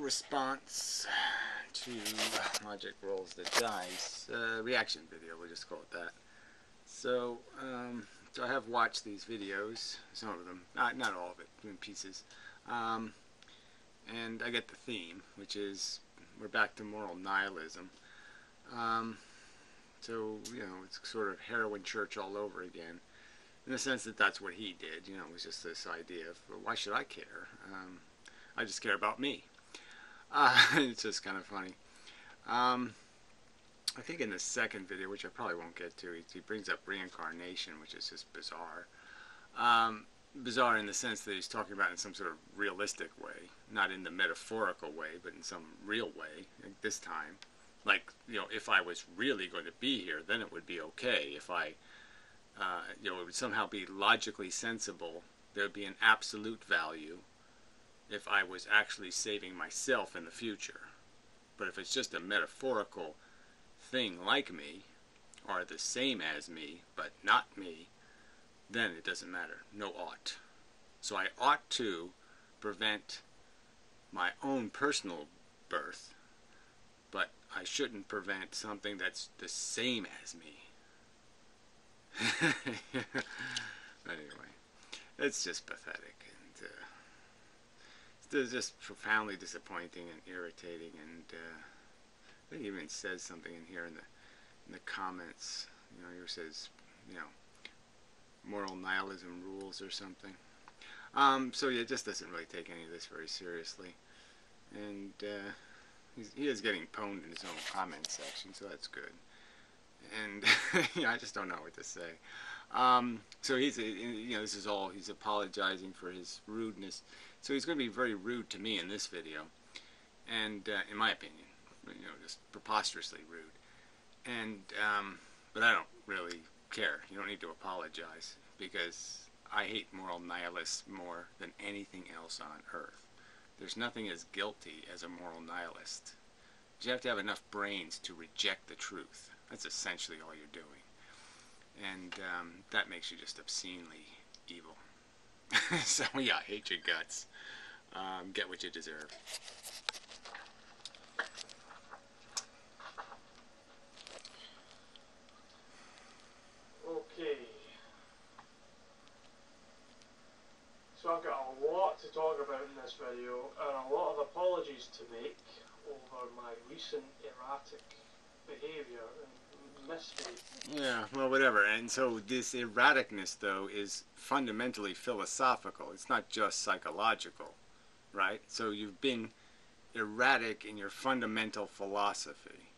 response to Logic Rolls the Dice reaction video, we'll just call it that. So, so I have watched these videos, some of them, not all of it, in pieces, and I get the theme, which is we're back to moral nihilism. So, you know, it's sort of heroin church all over again, in the sense that that's what he did. You know, it was just this idea of, well, why should I care? I just care about me. It's just kind of funny. I think in the second video, which I probably won't get to, he brings up reincarnation, which is just bizarre. Bizarre in the sense that he's talking about it in some sort of realistic way, not in the metaphorical way, but in some real way, like this time. Like, you know, if I was really going to be here, then it would be okay. If I, you know, it would somehow be logically sensible, there would be an absolute value if I was actually saving myself in the future. But if it's just a metaphorical thing like me, or the same as me, but not me, then it doesn't matter. No ought. So I ought to prevent my own personal birth, but I shouldn't prevent something that's the same as me. Anyway, it's just pathetic, and it's just profoundly disappointing and irritating, and I think he even says something in here in the comments. You know, he says, you know, moral nihilism rules or something. So yeah, it just doesn't really take any of this very seriously, and he is getting pwned in his own comment section, so that's good. And yeah, I just don't know what to say. So he's, you know, this is all, he's apologizing for his rudeness. So he's going to be very rude to me in this video, and in my opinion, you know, just preposterously rude. And but I don't really care. You don't need to apologize, because I hate moral nihilists more than anything else on earth. There's nothing as guilty as a moral nihilist. You have to have enough brains to reject the truth. That's essentially all you're doing. And that makes you just obscenely evil. So yeah, I hate your guts. Get what you deserve. Okay. So I've got a lot to talk about in this video, and a lot of apologies to make over my recent erratic behaviour and misbehaviour. Yeah, well, whatever. And so this erraticness, though, is fundamentally philosophical. It's not just psychological, right? So you've been erratic in your fundamental philosophy.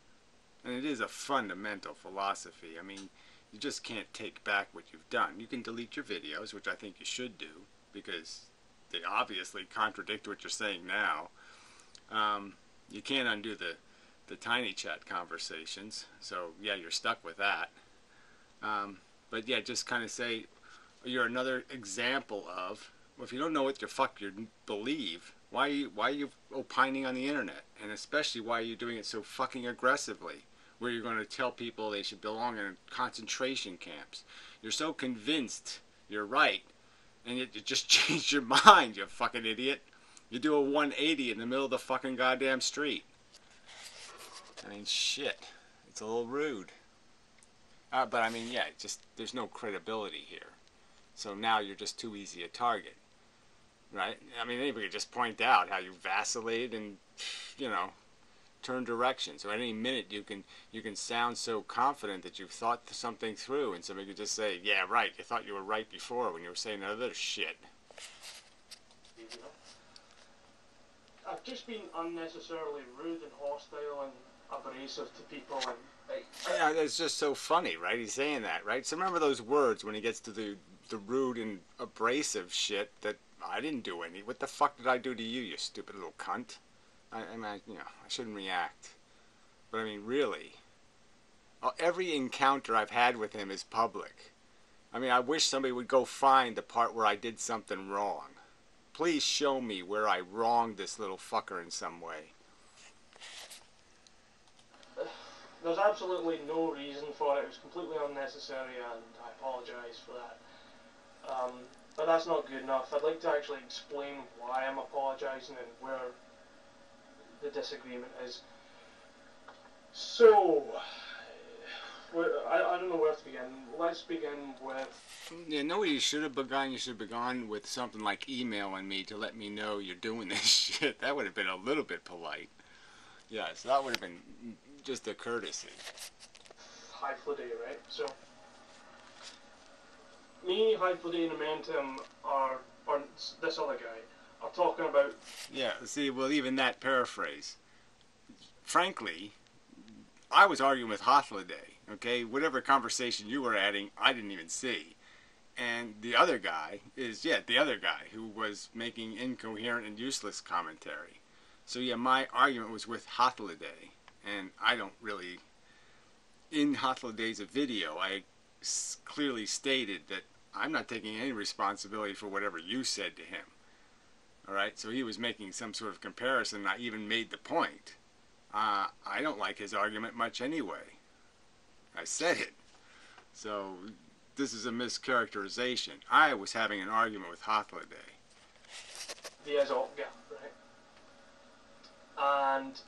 And it is a fundamental philosophy. I mean, you just can't take back what you've done. You can delete your videos, which I think you should do, because they obviously contradict what you're saying now. You can't undo the tiny chat conversations, so yeah, you're stuck with that. But yeah, just kind of say you're another example of, well, if you don't know what the fuck you believe, why are you opining on the internet? And especially, why are you doing it so fucking aggressively, where you're going to tell people they should belong in concentration camps? You're so convinced you're right, and yet you just changed your mind, you fucking idiot. You do a 180 in the middle of the fucking goddamn street. I mean, shit. It's a little rude. But I mean, yeah, just, there's no credibility here. So now you're just too easy a target. Right? I mean, anybody could just point out how you vacillate and, you know, turn direction. So at any minute you can sound so confident that you've thought something through, and somebody could just say, yeah, right, you thought you were right before when you were saying other shit. I've just been unnecessarily rude and hostile and abrasive to people, and yeah, it's just so funny, right? He's saying that, right? So remember those words when he gets to the rude and abrasive shit that I didn't do any. What the fuck did I do to you, you stupid little cunt? I mean, you know, I shouldn't react. But I mean, really, every encounter I've had with him is public. I mean, I wish somebody would go find the part where I did something wrong. Please show me where I wronged this little fucker in some way. There's absolutely no reason for it. It was completely unnecessary, and I apologise for that. But that's not good enough. I'd like to actually explain why I'm apologising and where the disagreement is. So, I don't know where to begin. Let's begin with... Yeah, no, you should have begun. You should have begun with something like emailing me to let me know you're doing this shit. That would have been a little bit polite. Yes, that would have been just a courtesy. High Fliday, right? So, me, High Fliday, and Momentum or this other guy are talking about... Yeah, see, well, even that paraphrase. Frankly, I was arguing with Hothliday, okay? Whatever conversation you were adding, I didn't even see. And the other guy is, the other guy who was making incoherent and useless commentary. So, yeah, my argument was with Hothliday. And I don't really... In Hothliday's video, I clearly stated that I'm not taking any responsibility for whatever you said to him. Alright, so he was making some sort of comparison, and I even made the point. I don't like his argument much anyway. I said it. So, this is a mischaracterization. I was having an argument with Hothliday. The Azot gap, right? And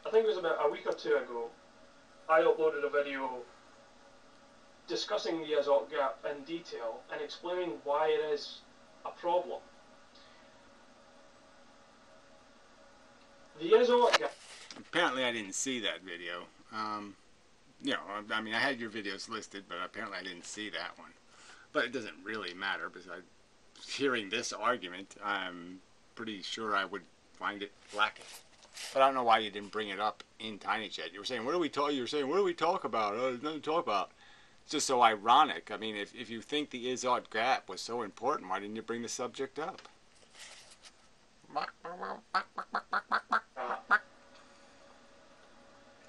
I think it was about a week or two ago, I uploaded a video discussing the Azot gap in detail and explaining why it is a problem. The Azot gap... Apparently I didn't see that video. You know, I mean, I had your videos listed, but apparently I didn't see that one. But it doesn't really matter, because hearing this argument, I'm pretty sure I would find it lacking. But I don't know why you didn't bring it up in Tiny Chat. You were saying, what do we talk? You were saying, what do we talk about? Oh, there's nothing to talk about. It's just so ironic. I mean, if you think the Azot gap was so important, why didn't you bring the subject up?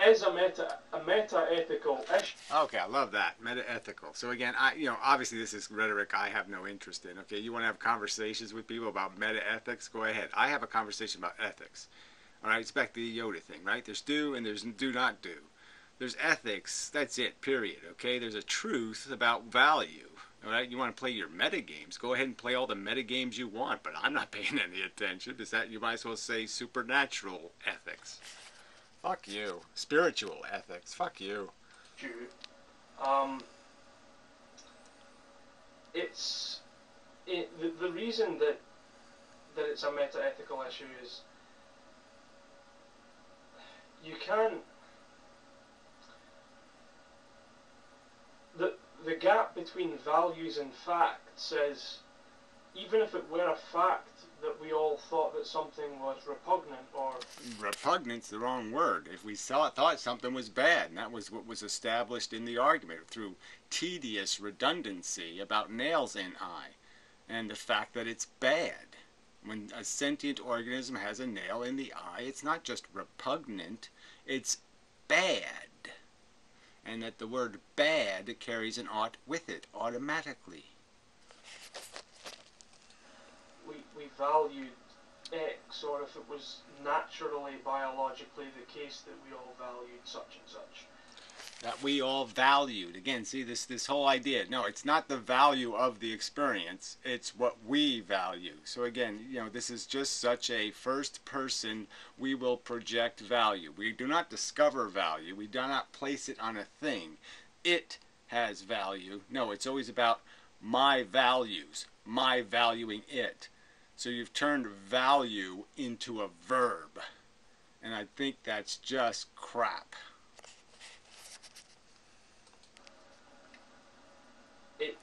Is a meta-ethical issue. Okay, I love that. Meta-ethical. So again, obviously this is rhetoric I have no interest in. Okay, you want to have conversations with people about meta-ethics? Go ahead. I have a conversation about ethics. All right, it's back to the Yoda thing, right? There's do and there's do not do. There's ethics. That's it, period. Okay, there's a truth about value. All right, you want to play your meta games? Go ahead and play all the meta games you want, but I'm not paying any attention. Is that, you might as well say supernatural ethics. Fuck you. Spiritual ethics. Fuck you. The reason that it's a meta-ethical issue is you can't... The gap between values and facts is, even if it were a fact that we all thought that something was repugnant or... Repugnant's the wrong word. If we thought something was bad, and that was what was established in the argument through tedious redundancy about nails in eye, and the fact that it's bad. When a sentient organism has a nail in the eye, it's not just repugnant, it's bad. And that the word bad carries an ought with it automatically. We valued X, or if it was naturally, biologically the case that we all valued such and such. That we all valued. Again, see this whole idea. No, it's not the value of the experience. It's what we value. So again, this is just such a first person, we will project value. We do not discover value. We do not place it on a thing. It has value. No, it's always about my values, my valuing it. So you've turned value into a verb. And I think that's just crap. It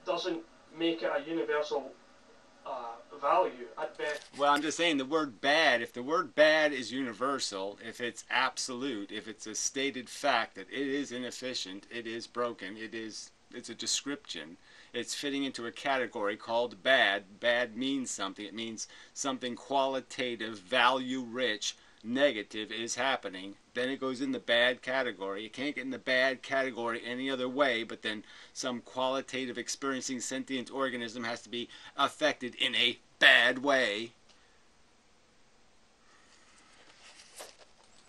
doesn't make it a universal value at best. Well, I'm just saying the word bad, if the word bad is universal, if it's absolute, if it's a stated fact that it is inefficient, it is broken, it's a description, it's fitting into a category called bad. Bad means something. It means something qualitative, value-rich, negative is happening. Then it goes in the bad category. It can't get in the bad category any other way, but then some qualitative experiencing sentient organism has to be affected in a bad way.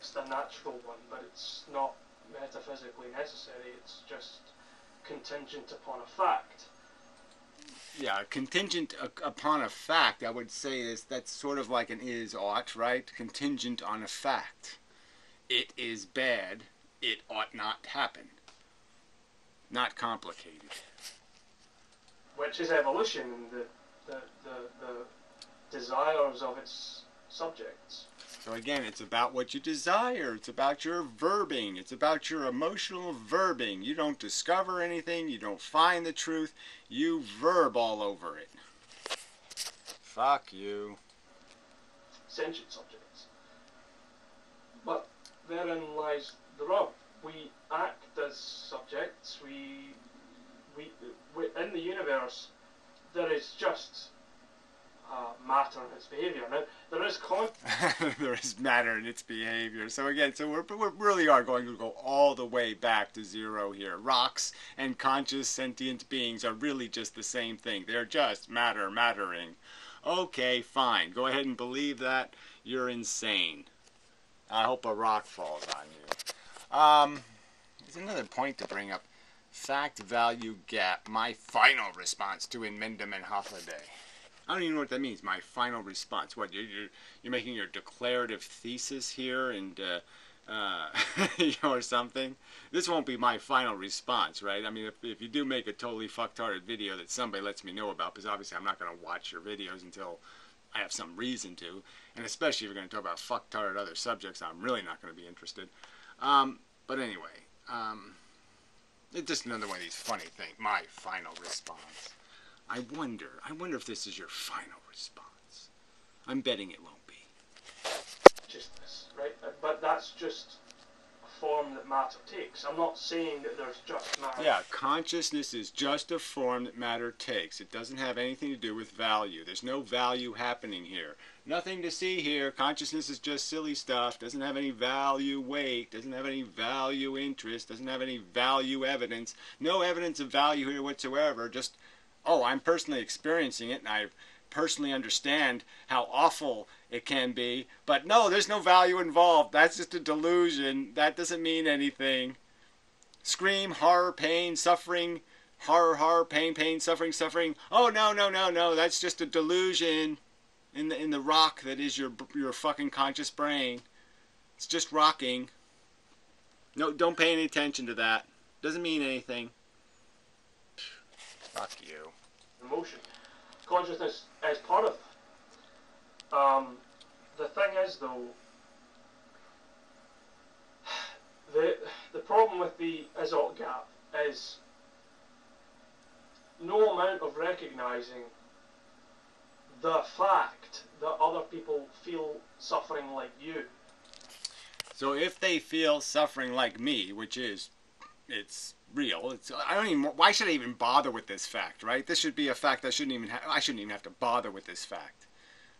It's the natural one, but it's not metaphysically necessary. It's just contingent upon a fact. Yeah, contingent upon a fact, I would say that's sort of like an is ought, right? Contingent on a fact. It is bad. It ought not happen. Not complicated. Which is evolution and the desires of its subjects. So again, it's about what you desire. It's about your verbing. It's about your emotional verbing. You don't discover anything. You don't find the truth. You verb all over it. Fuck you. Sentient subjects. But therein lies the rub. We act as subjects. We in the universe, there is just matter and its behaviour. Now, there is there is matter in its behavior. So again, so we really are going to go all the way back to zero here. Rocks and conscious sentient beings are really just the same thing. They're just mattering. Okay, fine. Go ahead and believe that. You're insane. I hope a rock falls on you. There's another point to bring up. Fact-value gap. My final response to Inmendham and Hoffladay. I don't even know what that means. My final response. What, you're making your declarative thesis here and or something? This won't be my final response, right? I mean, if you do make a totally fucktarded video that somebody lets me know about, because obviously I'm not going to watch your videos until I have some reason to, and especially if you're going to talk about fucktarded other subjects, I'm really not going to be interested. But anyway, it's just another one of these funny things. My final response. I wonder if this is your final response. I'm betting it won't be. Just this, right? But that's just a form that matter takes. I'm not saying that there's just matter. Yeah, consciousness is just a form that matter takes. It doesn't have anything to do with value. There's no value happening here. Nothing to see here. Consciousness is just silly stuff. Doesn't have any value weight. Doesn't have any value interest. Doesn't have any value evidence. No evidence of value here whatsoever. Just, oh, I'm personally experiencing it, and I personally understand how awful it can be. But no, there's no value involved. That's just a delusion. That doesn't mean anything. Scream, horror, pain, suffering. Horror, horror, pain, pain, suffering, suffering. Oh, no. That's just a delusion in the rock that is your fucking conscious brain. It's just rocking. No, don't pay any attention to that. Doesn't mean anything. Fuck you. Emotion. Consciousness is part of it. The thing is, though, the problem with the is-ought gap is no amount of recognising the fact that other people feel suffering like you. So if they feel suffering like me, which is, it's real. Why should I even bother with this fact, right? This should be a fact I shouldn't even have to bother with this fact.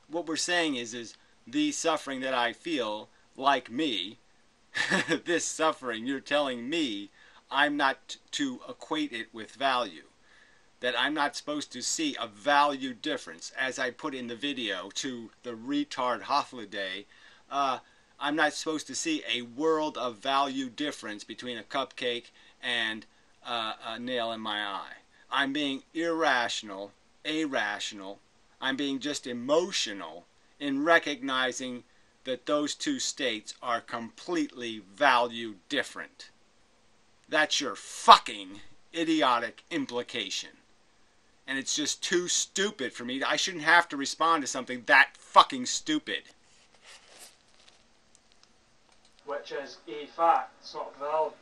What we're saying is the suffering that I feel like me, this suffering, you're telling me I'm not to equate it with value. That I'm not supposed to see a value difference, as I put in the video to the retard Hoffladay. I'm not supposed to see a world of value difference between a cupcake and a nail in my eye. I'm being irrational, I'm being just emotional in recognizing that those two states are completely value different. That's your fucking idiotic implication. And it's just too stupid for me. I shouldn't have to respond to something that fucking stupid. Which is a fact, it's not value.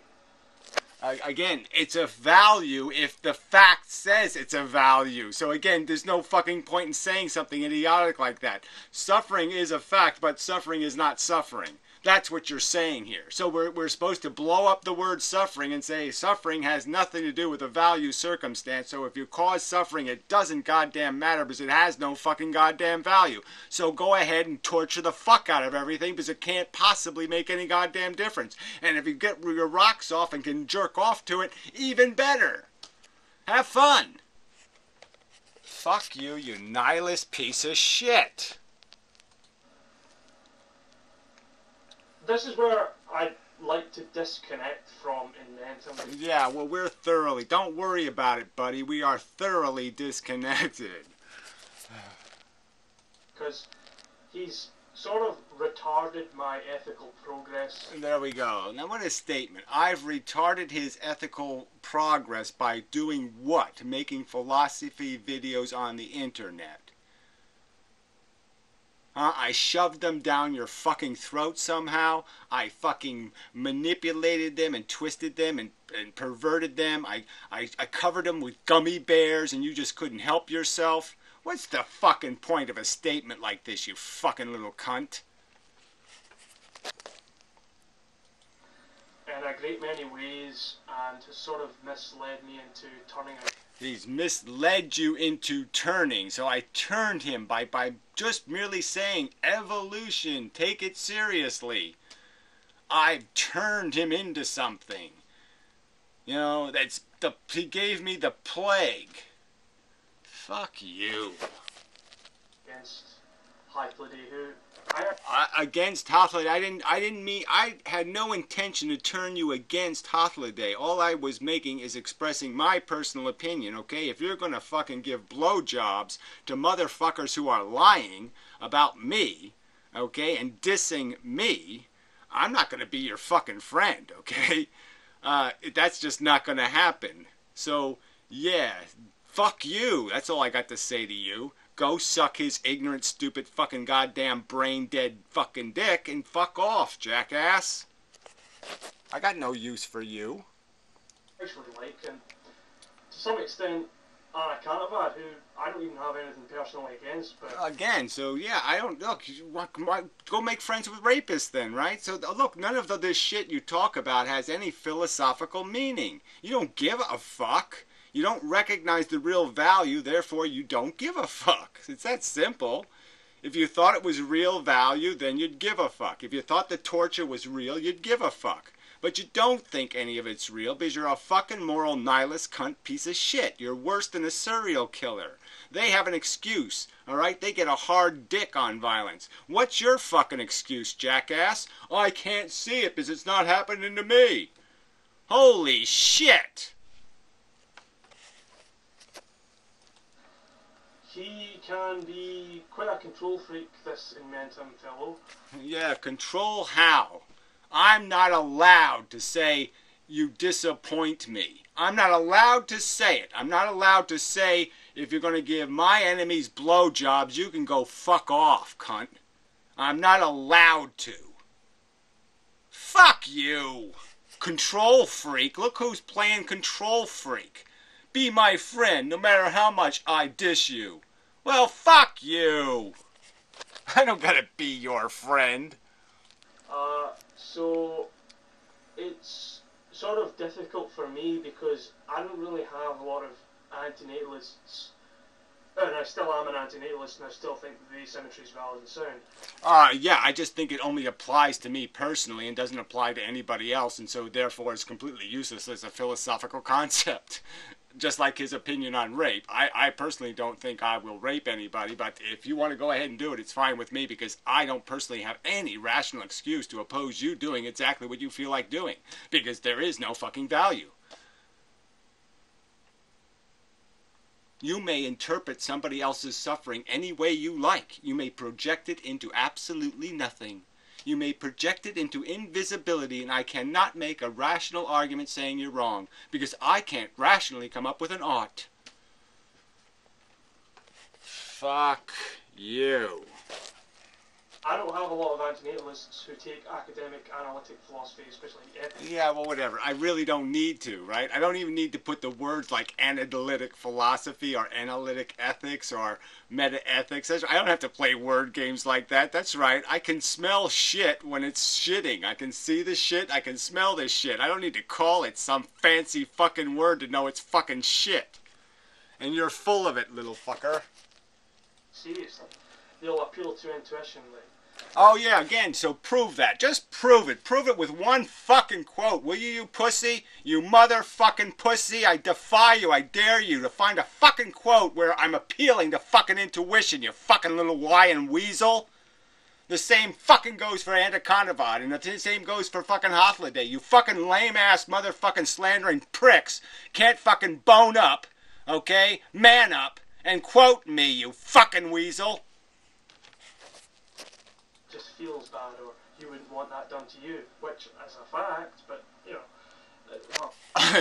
Again, it's a value if the fact says it's a value. So again, there's no fucking point in saying something idiotic like that. Suffering is a fact, but suffering is not suffering. That's what you're saying here. So we're supposed to blow up the word suffering and say suffering has nothing to do with a value circumstance. So if you cause suffering, it doesn't goddamn matter because it has no fucking goddamn value. So go ahead and torture the fuck out of everything because it can't possibly make any goddamn difference. And if you get your rocks off and can jerk off to it, even better. Have fun. Fuck you, you nihilist piece of shit. This is where like to disconnect from in Momentum. Yeah, well, we're thoroughly, don't worry about it, buddy. We are thoroughly disconnected. Because he's sort of retarded my ethical progress. There we go. Now, what a statement. I've retarded his ethical progress by doing what? Making philosophy videos on the internet. I shoved them down your fucking throat somehow. I fucking manipulated them and twisted them and perverted them. I covered them with gummy bears and you just couldn't help yourself. What's the fucking point of a statement like this, you fucking little cunt? In a great many ways, and has sort of misled me into turning out. He's misled you into turning, so I turned him by just merely saying evolution, take it seriously. I turned him into something. You know, he gave me the plague. Fuck you. Against Hythloday, who against Hythloday, I had no intention to turn you against Hythloday. All I was making is expressing my personal opinion, okay? If you're gonna fucking give blowjobs to motherfuckers who are lying about me, okay, and dissing me, I'm not gonna be your fucking friend, okay? That's just not gonna happen. So, yeah, fuck you. That's all I got to say to you. Go suck his ignorant, stupid, fucking goddamn brain-dead fucking dick and fuck off, jackass. I got no use for you. actually like, and to some extent, Anna Cantervad, who I don't even have anything personally against, but... Again, so yeah, I don't... Look, go make friends with rapists then, right? So, look, none of this shit you talk about has any philosophical meaning. You don't give a fuck. You don't recognize the real value, therefore you don't give a fuck. It's that simple. If you thought it was real value, then you'd give a fuck. If you thought the torture was real, you'd give a fuck. But you don't think any of it's real because you're a fucking moral nihilist cunt piece of shit. You're worse than a serial killer. They have an excuse, alright? They get a hard dick on violence. What's your fucking excuse, jackass? Oh, I can't see it because it's not happening to me. Holy shit! He can be quite a control freak, this Momentum fellow. Yeah, control how? I'm not allowed to say, you disappoint me. I'm not allowed to say it. I'm not allowed to say, if you're going to give my enemies blowjobs, you can go fuck off, cunt. I'm not allowed to. Fuck you! Control freak. Look who's playing control freak. Be my friend, no matter how much I diss you. Well, fuck you! I don't gotta be your friend. So it's sort of difficult for me because I don't really have a lot of antinatalists. And I still am an antinatalist, and I still think that the asymmetry is valid and sound. Yeah, I just think it only applies to me personally and doesn't apply to anybody else, and so therefore it's completely useless as a philosophical concept. Just like his opinion on rape. I personally don't think I will rape anybody, but if you want to go ahead and do it, it's fine with me because I don't personally have any rational excuse to oppose you doing exactly what you feel like doing, because there is no fucking value. You may interpret somebody else's suffering any way you like. You may project it into absolutely nothing. You may project it into invisibility, and I cannot make a rational argument saying you're wrong, because I can't rationally come up with an ought. Fuck you. I don't have a lot of antinatalists who take academic analytic philosophy, especially ethics. Yeah, well, whatever. I really don't need to, right? I don't even need to put the words like analytic philosophy or analytic ethics or meta-ethics. I don't have to play word games like that. That's right. I can smell shit when it's shitting. I can see the shit. I can smell this shit. I don't need to call it some fancy fucking word to know it's fucking shit. And you're full of it, little fucker. Seriously. They'll appeal to intuition, like. Oh yeah, again, so prove that. Just prove it. Prove it with one fucking quote, will you pussy? You motherfucking pussy. I defy you, I dare you to find a fucking quote where I'm appealing to fucking intuition, you fucking little lion weasel. The same fucking goes for Anacondavad, and the same goes for fucking Holiday. You fucking lame-ass motherfucking slandering pricks can't fucking bone up, okay? Man up, and quote me, you fucking weasel. Just feels bad, or you wouldn't want that done to you, which, as a fact, but, you know,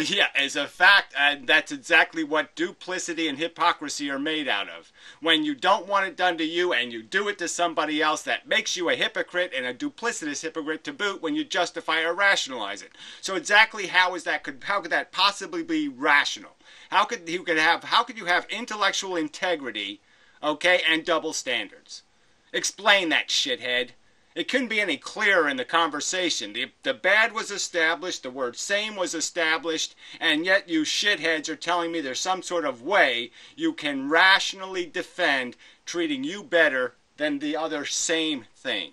yeah, as a fact, and that's exactly what duplicity and hypocrisy are made out of. When you don't want it done to you and you do it to somebody else, that makes you a hypocrite and a duplicitous hypocrite to boot when you justify or rationalize it. So exactly how could that possibly be rational? How could you have intellectual integrity, okay, and double standards? Explain that, shithead. It couldn't be any clearer in the conversation. The bad was established, the word same was established, and yet you shitheads are telling me there's some sort of way you can rationally defend treating you better than the other same thing.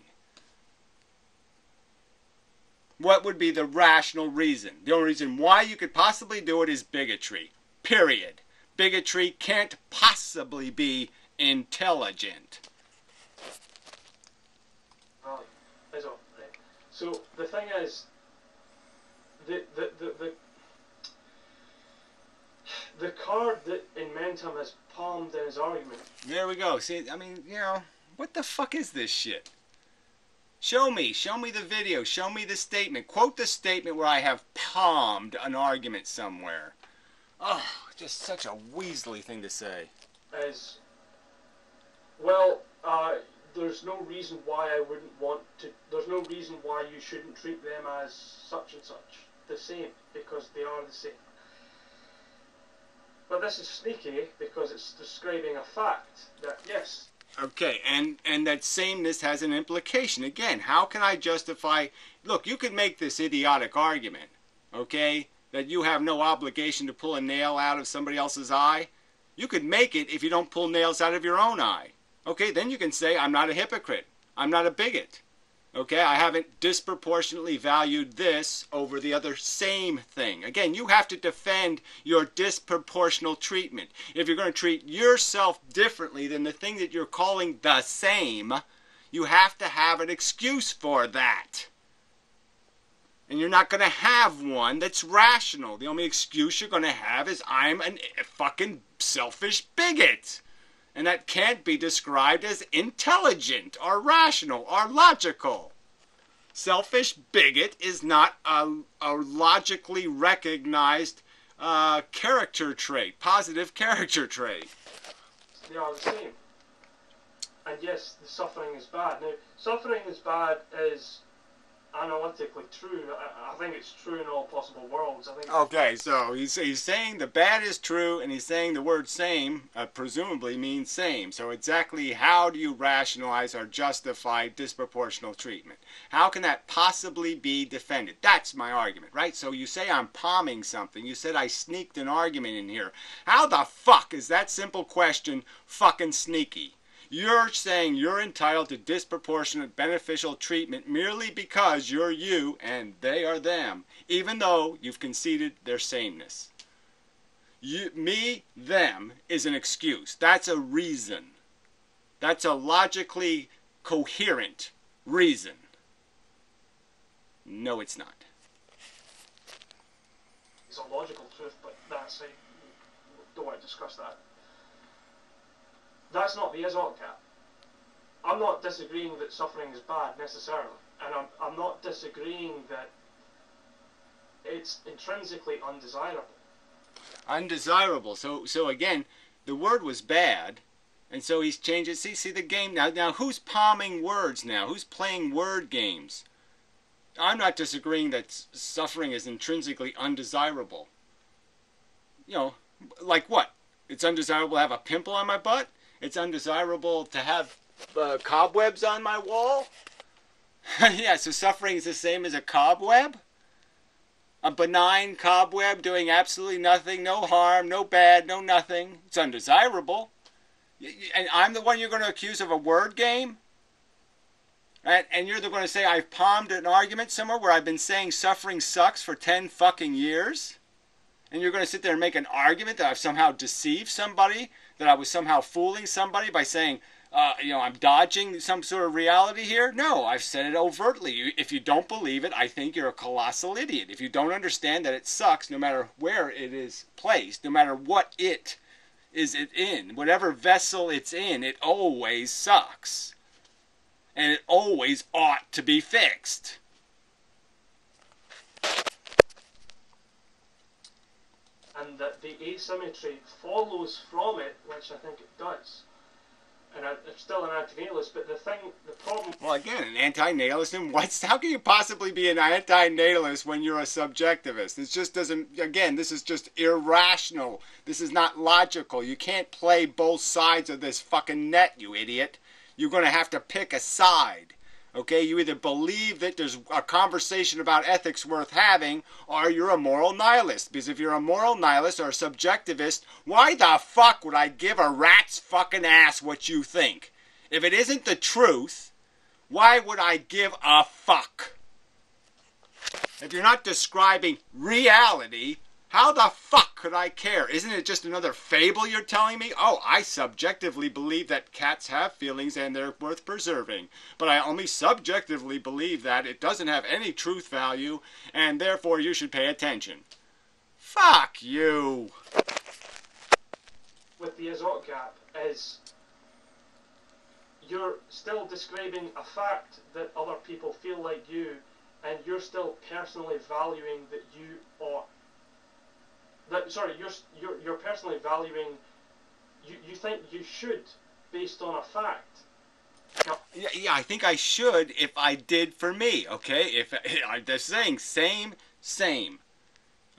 What would be the rational reason? The only reason why you could possibly do it is bigotry. Period. Bigotry can't possibly be intelligent. So the thing is, the card that Inmentum has palmed in his argument. There we go. See, I mean, you know, what the fuck is this shit? Show me the video, show me the statement. Quote the statement where I have palmed an argument somewhere. Oh, just such a weaselly thing to say. As well, there's no reason why I wouldn't want to. There's no reason why you shouldn't treat them as such and such, the same, because they are the same. But this is sneaky because it's describing a fact that yes. Okay, and that sameness has an implication. Again, how can I justify? Look, you could make this idiotic argument, okay, that you have no obligation to pull a nail out of somebody else's eye. You could make it if you don't pull nails out of your own eye. Okay, then you can say, I'm not a hypocrite. I'm not a bigot. Okay, I haven't disproportionately valued this over the other same thing. Again, you have to defend your disproportional treatment. If you're going to treat yourself differently than the thing that you're calling the same, you have to have an excuse for that. And you're not going to have one that's rational. The only excuse you're going to have is I'm a fucking selfish bigot. And that can't be described as intelligent or rational or logical. Selfish bigot is not a logically recognized character trait, positive character trait. They are the same. And yes, the suffering is bad. Now, suffering is bad is analytically true. I think it's true in all possible worlds. I think. Okay, so he's saying the bad is true, and he's saying the word same presumably means same. So exactly how do you rationalize or justify disproportional treatment? How can that possibly be defended? That's my argument, right? So you say I'm palming something. You said I sneaked an argument in here. How the fuck is that simple question fucking sneaky? You're saying you're entitled to disproportionate beneficial treatment merely because you're you and they are them, even though you've conceded their sameness. Me, them is an excuse. That's a reason. That's a logically coherent reason. No, it's not. It's a logical truth, but that's don't want to discuss that. That's not the Izotcat. I'm not disagreeing that suffering is bad necessarily, and I'm not disagreeing that it's intrinsically undesirable. Undesirable. So again, the word was bad, and so he's changed it. See the game now. Now who's palming words now? Who's playing word games? I'm not disagreeing that suffering is intrinsically undesirable. You know, like what? It's undesirable to have a pimple on my butt? It's undesirable to have cobwebs on my wall? Yeah, so suffering is the same as a cobweb? A benign cobweb doing absolutely nothing, no harm, no bad, no nothing. It's undesirable. And I'm the one you're going to accuse of a word game? And you're going to say I've palmed an argument somewhere where I've been saying suffering sucks for 10 fucking years? And you're going to sit there and make an argument that I've somehow deceived somebody? That I was somehow fooling somebody by saying I'm dodging some sort of reality here. No, I've said it overtly. If you don't believe it, I think you're a colossal idiot. If you don't understand that it sucks, no matter where it is placed, no matter what it is it in, whatever vessel it's in, it always sucks. And it always ought to be fixed. And that the asymmetry follows from it, which I think it does. And I'm still an anti-natalist, but the problem... Well, again, an anti-natalist, and how can you possibly be an anti-natalist when you're a subjectivist? It just doesn't, again, this is just irrational. This is not logical. You can't play both sides of this fucking net, you idiot. You're going to have to pick a side. Okay, you either believe that there's a conversation about ethics worth having, or you're a moral nihilist. Because if you're a moral nihilist or a subjectivist, why the fuck would I give a rat's fucking ass what you think? If it isn't the truth, why would I give a fuck? If you're not describing reality, how the fuck could I care? Isn't it just another fable you're telling me? Oh, I subjectively believe that cats have feelings and they're worth preserving. But I only subjectively believe that it doesn't have any truth value and therefore you should pay attention. Fuck you. With the Azot gap is you're still describing a fact that other people feel like you, and you're still personally valuing that you ought. You're personally valuing. You think you should, based on a fact. Now, yeah, I think I should if I did for me. Okay, if I'm just saying same.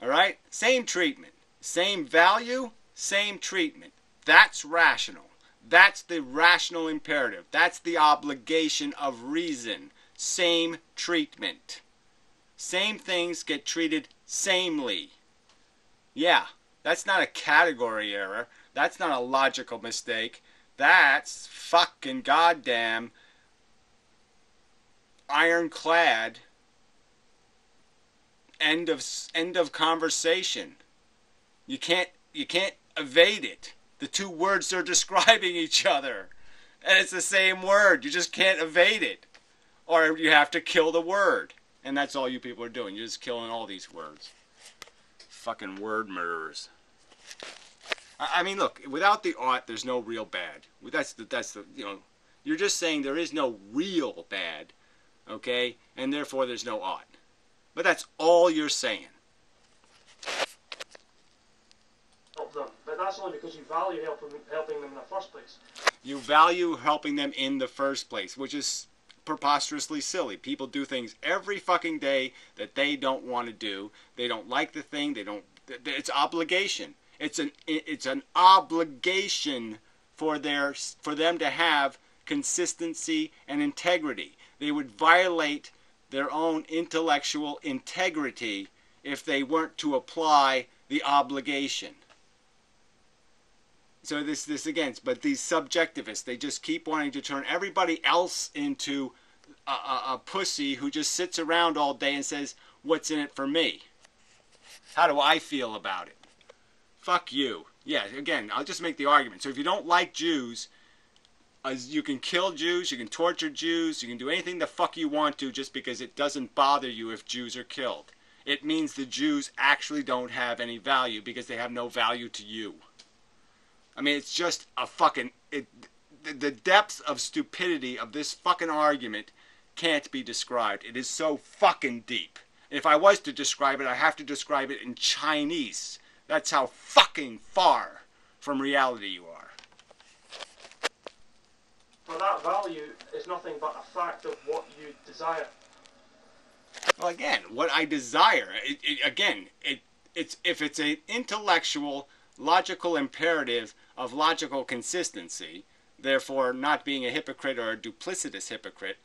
All right, same treatment, same value, same treatment. That's rational. That's the rational imperative. That's the obligation of reason. Same treatment. Same things get treated samely. Yeah, that's not a category error. That's not a logical mistake. That's fucking goddamn ironclad end of conversation. You can't evade it. The two words are describing each other. And it's the same word. You just can't evade it. Or you have to kill the word. And that's all you people are doing. You're just killing all these words. Fucking word murderers. I mean, look, without the ought, there's no real bad. That's the you're just saying there is no real bad, okay? And therefore there's no ought. But that's all you're saying. help them, but that's only because you value helping them in the first place. You value helping them in the first place, which is preposterously silly. People do things every fucking day that they don't want to do. They don't like the thing. It's obligation. It's an obligation for them to have consistency and integrity. They would violate their own intellectual integrity if they weren't to apply the obligation. So this again, but these subjectivists, they just keep wanting to turn everybody else into a pussy who just sits around all day and says, what's in it for me? How do I feel about it? Fuck you. Yeah, again, I'll just make the argument. So if you don't like Jews, you can kill Jews, you can torture Jews, you can do anything the fuck you want to just because it doesn't bother you if Jews are killed. It means the Jews actually don't have any value because they have no value to you. I mean, it's just a fucking... the depths of stupidity of this fucking argument can't be described. It is so fucking deep. If I was to describe it, I have to describe it in Chinese. That's how fucking far from reality you are. For that value is nothing but a fact of what you desire. Well, again, what I desire, it's if it's an intellectual, logical imperative of logical consistency, therefore not being a hypocrite or a duplicitous hypocrite,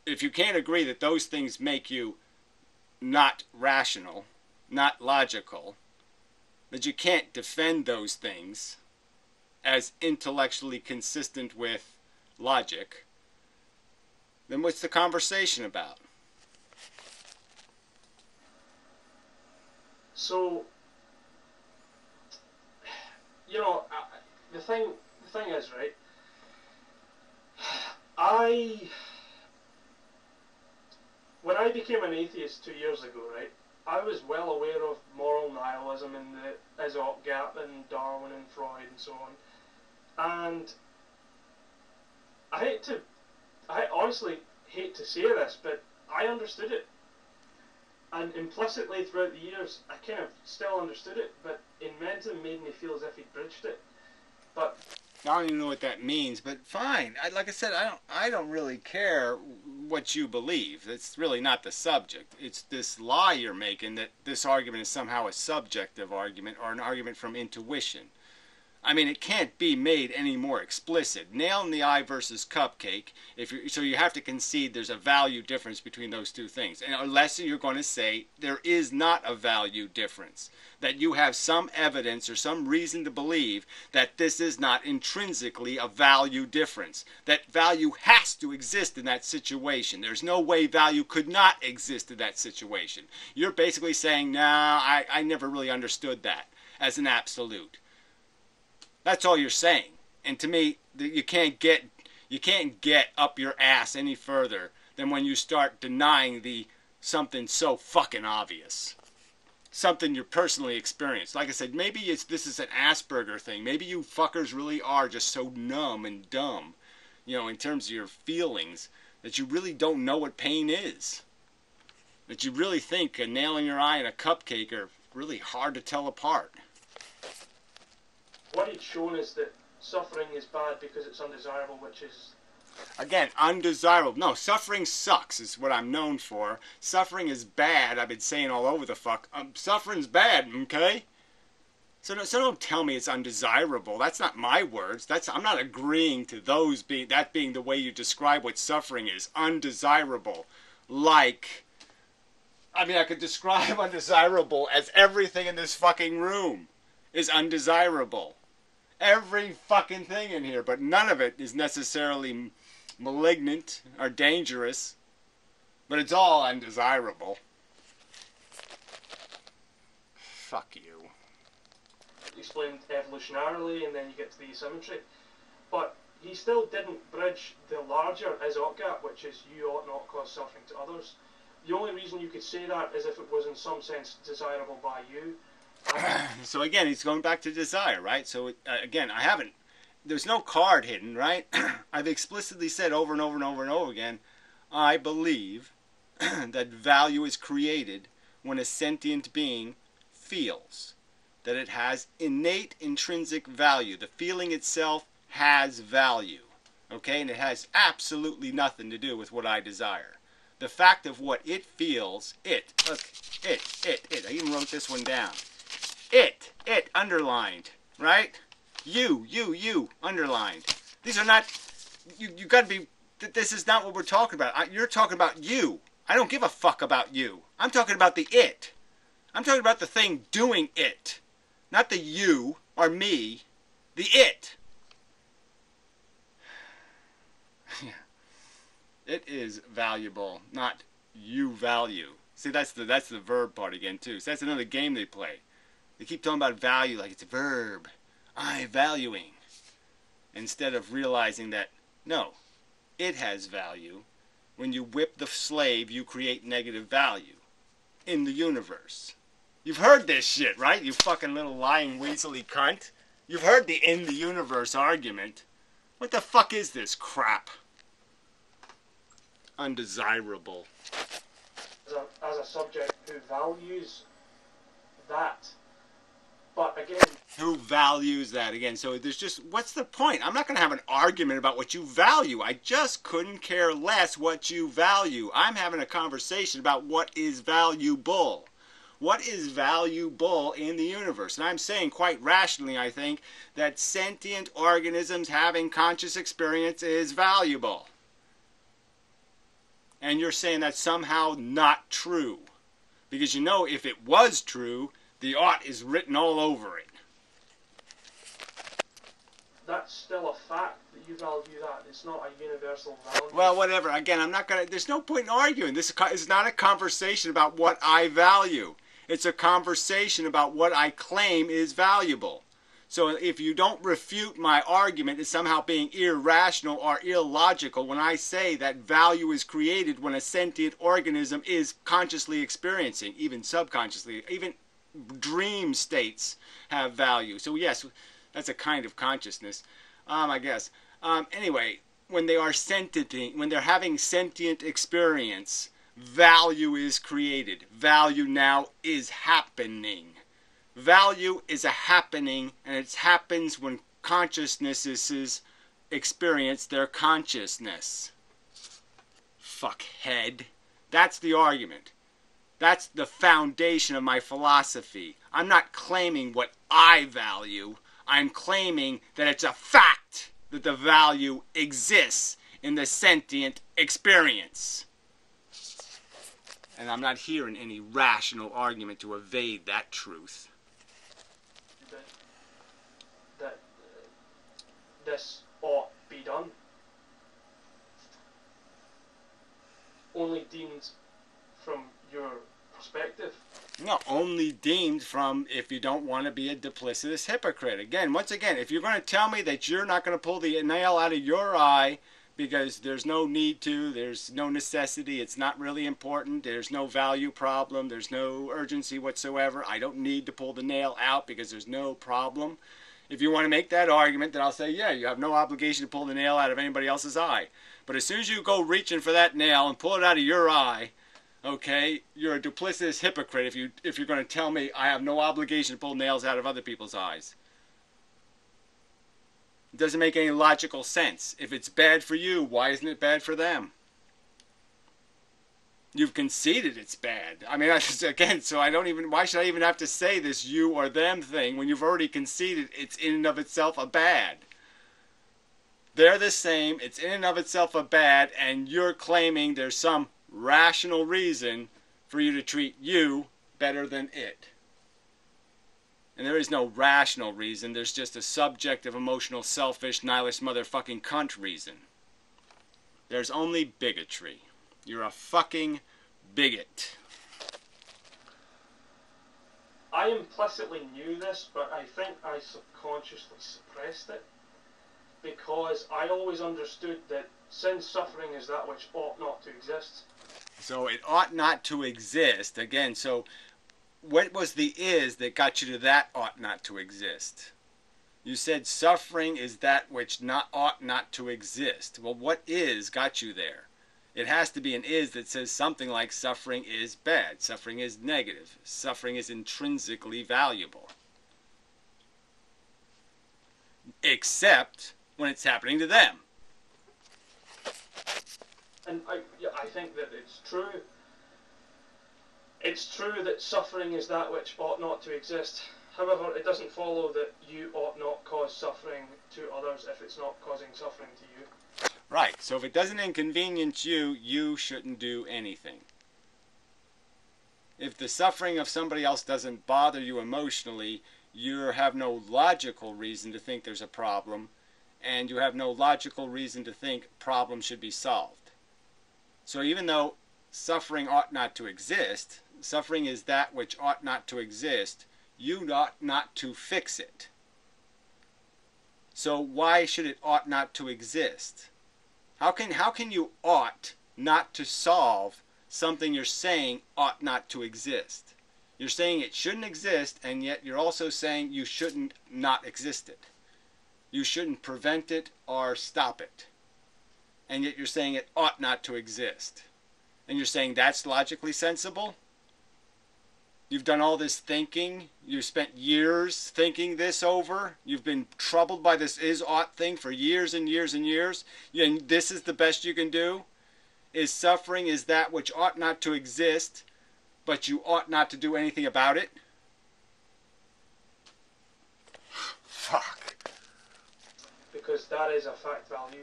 if you can't agree that those things make you not rational, not logical, that you can't defend those things as intellectually consistent with logic, then what's the conversation about? So, the thing is, right, When I became an atheist 2 years ago, right, I was well aware of moral nihilism and the Aesop gap and Darwin and Freud and so on. And I honestly hate to say this, but I understood it. And implicitly throughout the years, I kind of still understood it, but Inventum made me feel as if he'd bridged it. But I don't even know what that means, but fine. Like I said, I don't really care what you believe. It's really not the subject. It's this lie you're making that this argument is somehow a subjective argument or an argument from intuition. I mean, it can't be made any more explicit. Nail in the eye versus cupcake. So you have to concede there's a value difference between those two things. And unless you're going to say there is not a value difference, that you have some evidence or some reason to believe that this is not intrinsically a value difference, that value has to exist in that situation. There's no way value could not exist in that situation. You're basically saying, nah, I never really understood that as an absolute. That's all you're saying. And to me, you can't get up your ass any further than when you start denying something so fucking obvious. Something you personally experienced. Like I said, maybe this is an Asperger thing. Maybe you fuckers really are just so numb and dumb, in terms of your feelings, that you really don't know what pain is. That you really think a nail in your eye and a cupcake are really hard to tell apart. What he'd shown is that suffering is bad because it's undesirable, which is... Again, undesirable. No, suffering sucks is what I'm known for. Suffering is bad, I've been saying all over the fuck. Suffering's bad, okay? So don't tell me it's undesirable. That's not my words. I'm not agreeing to that being the way you describe what suffering is. Undesirable. I could describe undesirable as everything in this fucking room is undesirable. Every fucking thing in here, but none of it is necessarily malignant or dangerous, but it's all undesirable. Fuck you. Explained evolutionarily, and then you get to the asymmetry. But he still didn't bridge the larger Aesop gap, which is you ought not cause suffering to others. The only reason you could say that is if it was in some sense desirable by you. So again, he's going back to desire, right? So again, there's no card hidden, right? I've explicitly said over and over and over and over again, I believe that value is created when a sentient being feels that it has innate intrinsic value. The feeling itself has value, okay? And it has absolutely nothing to do with what I desire. The fact of what it feels, it, I even wrote this one down. It, underlined, right? You, underlined. These are not, you gotta be, this is not what we're talking about. You're talking about you. I don't give a fuck about you. I'm talking about the it. I'm talking about the thing doing it. Not the you or me, the it. It is valuable, not you value. See, that's the verb part again too. So that's another game they play. They keep talking about value like it's a verb. I valuing. Instead of realizing that, no, it has value. When you whip the slave, you create negative value in the universe. You've heard this shit, right? You fucking little lying weaselly cunt. You've heard the in the universe argument. What the fuck is this crap? Undesirable. As a subject who values that. But again... Who values that again? So there's just, what's the point? I'm not going to have an argument about what you value. I just couldn't care less what you value. I'm having a conversation about what is valuable. What is valuable in the universe? And I'm saying quite rationally, I think, that sentient organisms having conscious experience is valuable. And you're saying that's somehow not true. Because if it was true, the ought is written all over it. That's still a fact that you value that. It's not a universal value. Well, whatever. Again, I'm not going to... There's no point in arguing. This is not a conversation about what I value. It's a conversation about what I claim is valuable. So if you don't refute my argument as somehow being irrational or illogical when I say that value is created when a sentient organism is consciously experiencing, even subconsciously, even dream states have value. So yes, that's a kind of consciousness, I guess. Anyway, when they are sentient, when they're having sentient experience, value is created. Value now is happening. Value is a happening, and it happens when consciousnesses experience their consciousness. Fuckhead. That's the argument. That's the foundation of my philosophy. I'm not claiming what I value. I'm claiming that it's a fact that the value exists in the sentient experience. And I'm not hearing any rational argument to evade that truth. That this ought be done. Only deemed from your perspective. No, only deemed from if you don't want to be a duplicitous hypocrite. Again, once again, if you're going to tell me that you're not going to pull the nail out of your eye because there's no need to, there's no necessity, it's not really important, there's no value problem, there's no urgency whatsoever, I don't need to pull the nail out because there's no problem. If you want to make that argument, then I'll say, yeah, you have no obligation to pull the nail out of anybody else's eye. But as soon as you go reaching for that nail and pull it out of your eye, okay, you're a duplicitous hypocrite if you're going to tell me I have no obligation to pull nails out of other people's eyes. It doesn't make any logical sense. If it's bad for you, why isn't it bad for them? You've conceded it's bad. I mean, again, so why should I even have to say this you or them thing when you've already conceded it's in and of itself a bad? They're the same, it's in and of itself a bad, and you're claiming there's some rational reason for you to treat you better than it. And there is no rational reason, there's just a subjective, emotional, selfish, nihilist motherfucking cunt reason. There's only bigotry. You're a fucking bigot. I implicitly knew this, but I think I subconsciously suppressed it because I always understood that since suffering is that which ought not to exist. So it ought not to exist. Again, so what was the is that got you to that ought not to exist? You said suffering is that which ought not to exist. Well, what is got you there? It has to be an is that says something like suffering is bad, suffering is negative, suffering is intrinsically valuable. Except when it's happening to them. And I think that it's true. It's true that suffering is that which ought not to exist. However, it doesn't follow that you ought not cause suffering to others if it's not causing suffering to you. Right, so if it doesn't inconvenience you, you shouldn't do anything. If the suffering of somebody else doesn't bother you emotionally, you have no logical reason to think there's a problem, and you have no logical reason to think problems should be solved. So even though suffering ought not to exist, suffering is that which ought not to exist, you ought not to fix it. So why should it ought not to exist? How can you ought not to solve something you're saying ought not to exist? You're saying it shouldn't exist, and yet you're also saying you shouldn't not exist it. You shouldn't prevent it or stop it. And yet you're saying it ought not to exist. And you're saying that's logically sensible? You've done all this thinking. You've spent years thinking this over. You've been troubled by this is-ought thing for years and years and years. And this is the best you can do? Is suffering is that which ought not to exist, but you ought not to do anything about it? Fuck. Because that is a fact value.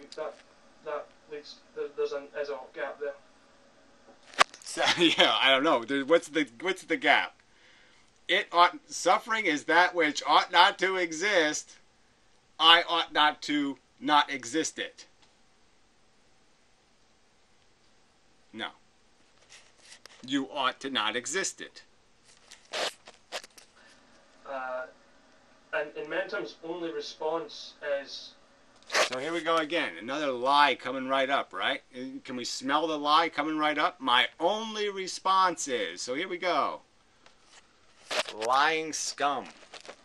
That leads, there's an is-ought gap there. So, yeah, I don't know. What's the gap? Suffering is that which ought not to exist. I ought not to not exist it. No. You ought to not exist it. And Mentum's only response is... So here we go again. Another lie coming right up, right? Can we smell the lie coming right up? My only response is... So here we go. Lying scum.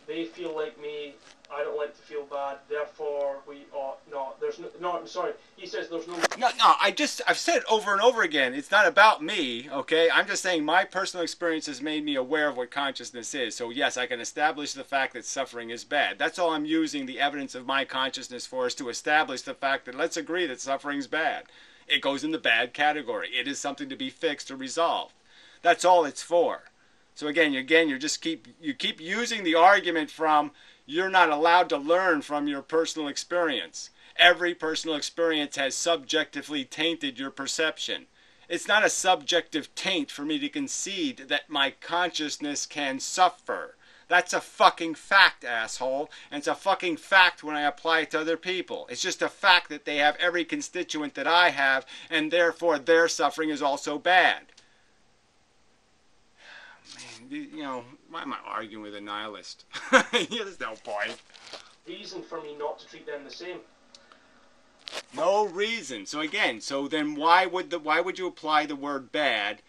They feel like me, I don't like to feel bad, therefore we ought not. There's no, I'm sorry. He says there's no... No, I've said it over and over again. It's not about me, okay? I'm just saying my personal experience has made me aware of what consciousness is. So yes, I can establish the fact that suffering is bad. That's all I'm using the evidence of my consciousness for, is to establish the fact that let's agree that suffering's bad. It goes in the bad category. It is something to be fixed or resolved. That's all it's for. So again, you keep using the argument from you're not allowed to learn from your personal experience. Every personal experience has subjectively tainted your perception. It's not a subjective taint for me to concede that my consciousness can suffer. That's a fucking fact, asshole. And it's a fucking fact when I apply it to other people. It's just a fact that they have every constituent that I have, and therefore their suffering is also bad. You know, why am I arguing with a nihilist? There's no point. Reason for me not to treat them the same. No reason. So again, then why would you apply the word bad?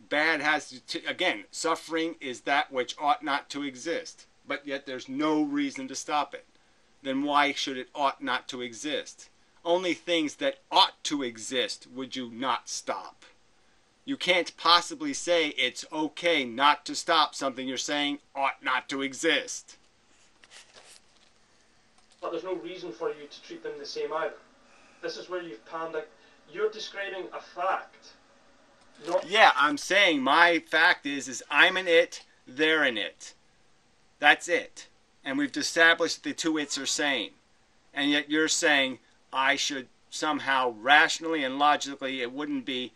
Bad has to, again, suffering is that which ought not to exist, but yet there's no reason to stop it. Then why should it ought not to exist? Only things that ought to exist would you not stop. You can't possibly say it's okay not to stop something you're saying ought not to exist. But there's no reason for you to treat them the same either. This is where you've panned out. You're describing a fact. Yeah, I'm saying my fact is I'm an it, they're an it. That's it. And we've established the two its are same. And yet you're saying I should somehow rationally and logically, it wouldn't be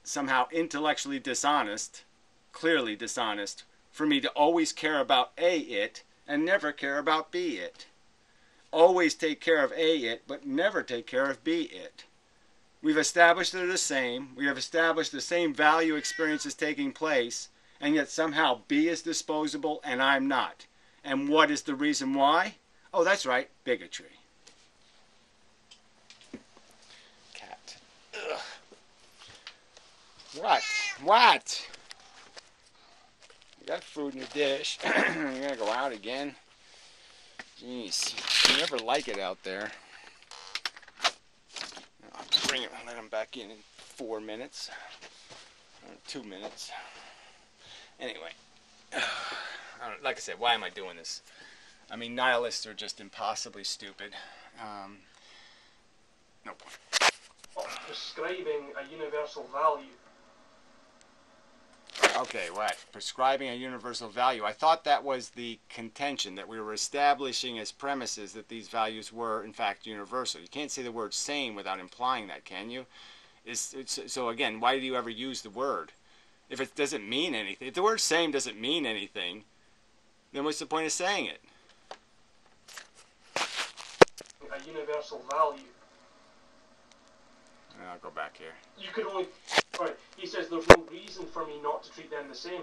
somehow intellectually dishonest, clearly dishonest, for me to always care about A it and never care about B it. Always take care of A it, but never take care of B it. We've established they're the same. We have established the same value experience is taking place, and yet somehow B is disposable and I'm not. And what is the reason why? Oh, that's right, bigotry. Cat. Ugh. What? You got food in the dish. You're gonna go out again? Jeez, you never like it out there. I'll bring it. I'll let him back in 4 minutes. 2 minutes. Anyway, like I said, why am I doing this? I mean, nihilists are just impossibly stupid. No point. Prescribing a universal value. Okay, what? Prescribing a universal value. I thought that was the contention, that we were establishing as premises that these values were, in fact, universal. You can't say the word same without implying that, can you? So again, why do you ever use the word? If it doesn't mean anything, if the word same doesn't mean anything, then what's the point of saying it? A universal value. I'll go back here. You could only... Right, he says there's no reason for me not to treat them the same.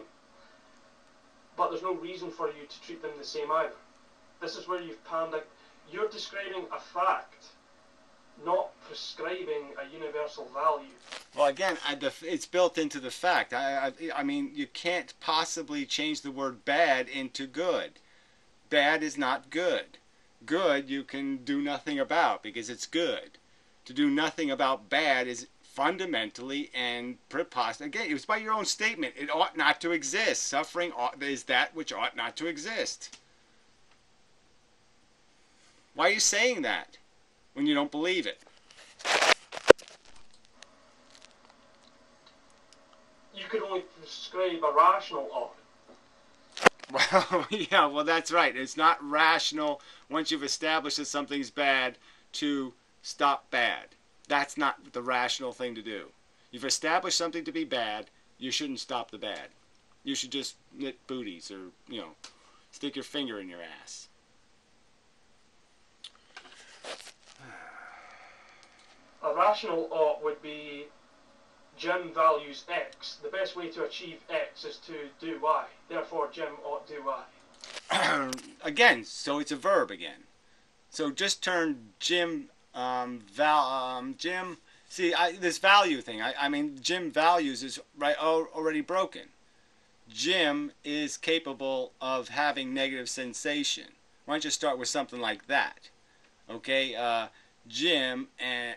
But there's no reason for you to treat them the same either. This is where you've panned out. You're describing a fact, not prescribing a universal value. Well, again, it's built into the fact. I mean, you can't possibly change the word bad into good. Bad is not good. Good you can do nothing about because it's good. To do nothing about bad is fundamentally and preposterous. Again, it was by your own statement. It ought not to exist. Suffering is that which ought not to exist. Why are you saying that when you don't believe it? You could only prescribe a rational ought. Well, yeah, well, that's right. It's not rational once you've established that something's bad to stop bad. That's not the rational thing to do. You've established something to be bad, you shouldn't stop the bad. You should just knit booties or, stick your finger in your ass. A rational ought would be Jim values X. The best way to achieve X is to do Y. Therefore, Jim ought do Y. again, so it's a verb again. So just turn Jim, Jim, see, this value thing, I mean, Jim values is right already broken. Jim is capable of having negative sensation. Why don't you start with something like that? Okay, Jim and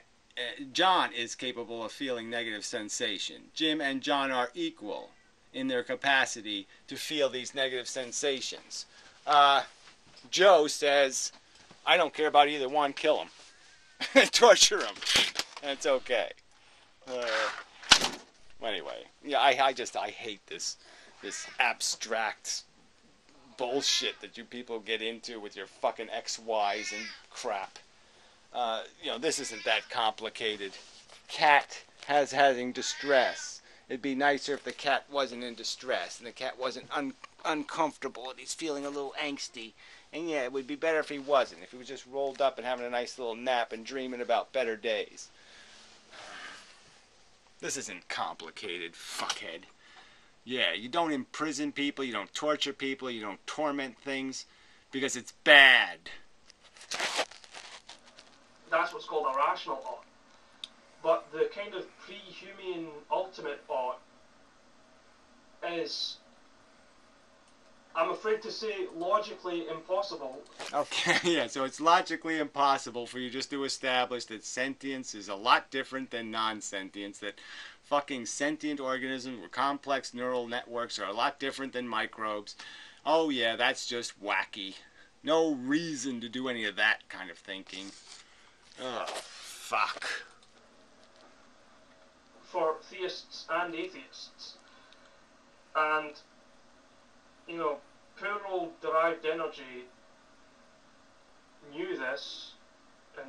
John is capable of feeling negative sensation. Jim and John are equal in their capacity to feel these negative sensations. Joe says, I don't care about either one, kill him. Torture him. And it's okay. Anyway, yeah, I hate this abstract bullshit that you people get into with your fucking XYs and crap. This isn't that complicated. Cat has having distress. It'd be nicer if the cat wasn't in distress and the cat wasn't uncomfortable and he's feeling a little angsty. And yeah, it would be better if he wasn't. If he was just rolled up and having a nice little nap and dreaming about better days. This isn't complicated, fuckhead. Yeah, you don't imprison people, you don't torture people, you don't torment things, because it's bad. That's what's called a rational ought. But the kind of pre-human ultimate ought is, I'm afraid to say, logically impossible. Okay, yeah, so it's logically impossible for you just to establish that sentience is a lot different than non-sentience, that fucking sentient organisms with complex neural networks are a lot different than microbes. Oh yeah, that's just wacky. No reason to do any of that kind of thinking. Oh, fuck. For theists and atheists. And, poor old derived energy knew this and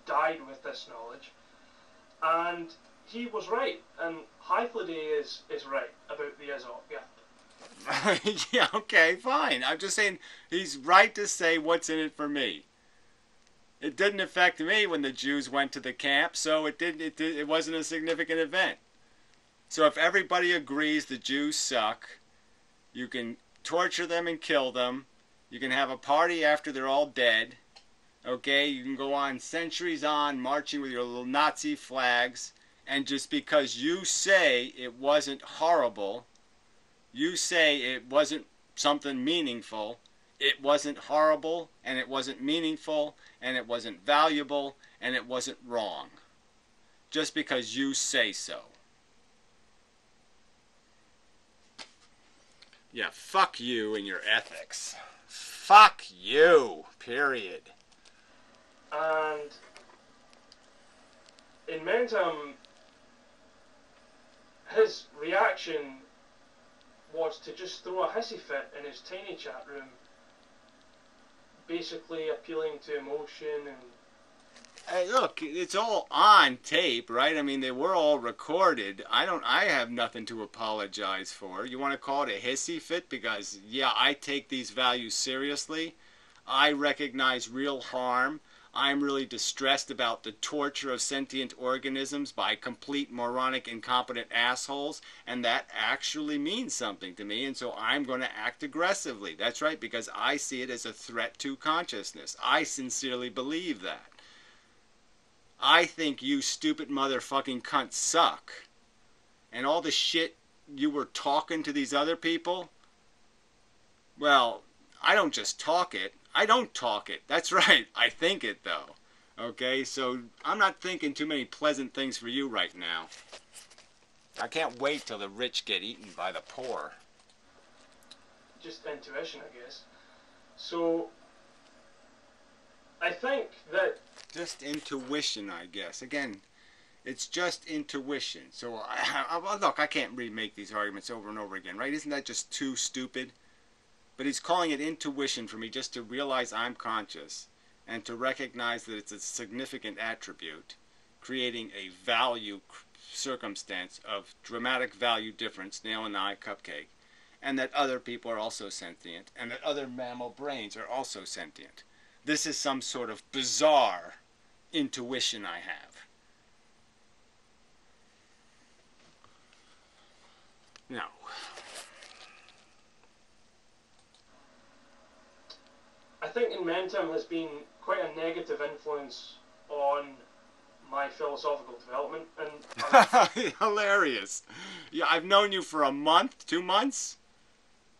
died with this knowledge. And he was right, and Hythloday is right about the Aesop gap. Yeah, okay, fine. I'm just saying he's right to say what's in it for me. It didn't affect me when the Jews went to the camp, so it wasn't a significant event. So if everybody agrees the Jews suck, you can torture them and kill them. You can have a party after they're all dead. Okay, you can go on centuries on marching with your little Nazi flags. And just because you say it wasn't horrible, you say it wasn't something meaningful, it wasn't horrible, and it wasn't meaningful, and it wasn't valuable, and it wasn't wrong. Just because you say so. Yeah, fuck you and your ethics. Fuck you, period. And in Mentum, his reaction was to just throw a hissy fit in his tiny chat room, basically appealing to emotion and... Hey, look, it's all on tape, right? I mean, they were all recorded. I have nothing to apologize for. You want to call it a hissy fit? Because, yeah, I take these values seriously. I recognize real harm. I'm really distressed about the torture of sentient organisms by complete moronic, incompetent assholes, and that actually means something to me, and so I'm going to act aggressively. That's right, because I see it as a threat to consciousness. I sincerely believe that. I think you stupid motherfucking cunts suck. And all the shit you were talking to these other people, well, I don't just talk it. I don't talk it. That's right. I think it, though. Okay? So I'm not thinking too many pleasant things for you right now. I can't wait till the rich get eaten by the poor. Just intuition, I guess. So, I think that... Just intuition, I guess. Again, it's just intuition. So, look, I can't remake these arguments over and over again, right? Isn't that just too stupid? But he's calling it intuition for me just to realize I'm conscious and to recognize that it's a significant attribute, creating a value circumstance of dramatic value difference, nail and eye cupcake, and that other people are also sentient, and that other mammal brains are also sentient. This is some sort of bizarre intuition I have. No. Momentum has been quite a negative influence on my philosophical development, and Hilarious. Yeah, I've known you for a month, 2 months.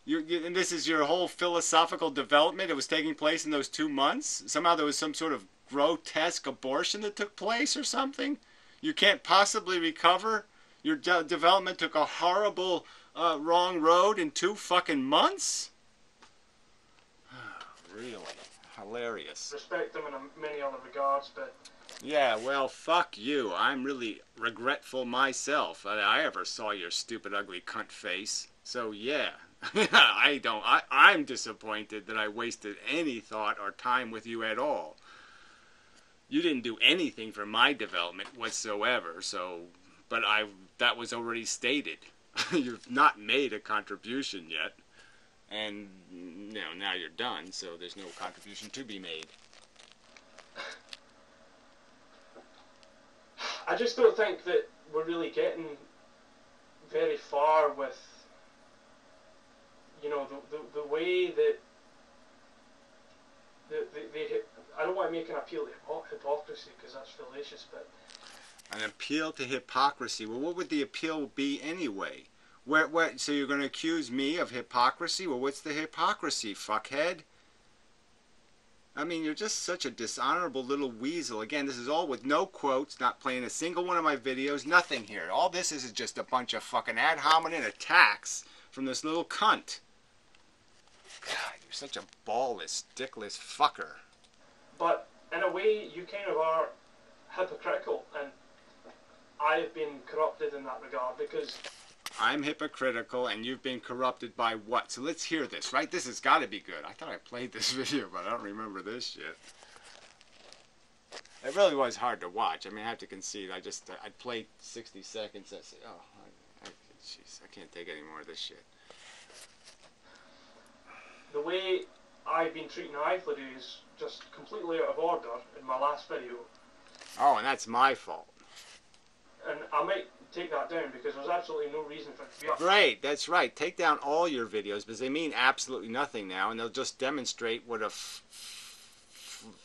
And this is your whole philosophical development. It was taking place in those 2 months. Somehow there was some sort of grotesque abortion that took place or something. You can't possibly recover. Your development took a horrible wrong road in 2 fucking months. Really hilarious. respect them in many other regards, but Yeah, well, fuck you. I'm really regretful myself that I ever saw your stupid, ugly cunt face. So, yeah. I'm disappointed that I wasted any thought or time with you at all. You didn't do anything for my development whatsoever, so, but that was already stated. You've not made a contribution yet. And, now you're done, so there's no contribution to be made. I just don't think that we're really getting very far with, the way that I don't want to make an appeal to hypocrisy because that's fallacious, but An appeal to hypocrisy. Well, what would the appeal be anyway? So you're going to accuse me of hypocrisy? Well, what's the hypocrisy, fuckhead? I mean, you're just such a dishonorable little weasel. Again, this is all with no quotes, not playing a single one of my videos, nothing here. All this is just a bunch of fucking ad hominem attacks from this little cunt. God, you're such a ballless, dickless fucker. But in a way, you kind of are hypocritical, and I've been corrupted in that regard because I'm hypocritical, and you've been corrupted by what? So let's hear this, right? This has got to be good. I thought I played this video, but I don't remember this shit. It really was hard to watch. I mean, I have to concede. I played 60 seconds. I said, oh, jeez, I can't take any more of this shit. the way I've been treating Eiflady is just completely out of order in my last video. Oh, and that's my fault. And I might take that down because there's absolutely no reason for it to be up. Right, that's right. Take down all your videos because they mean absolutely nothing now, and they'll just demonstrate what a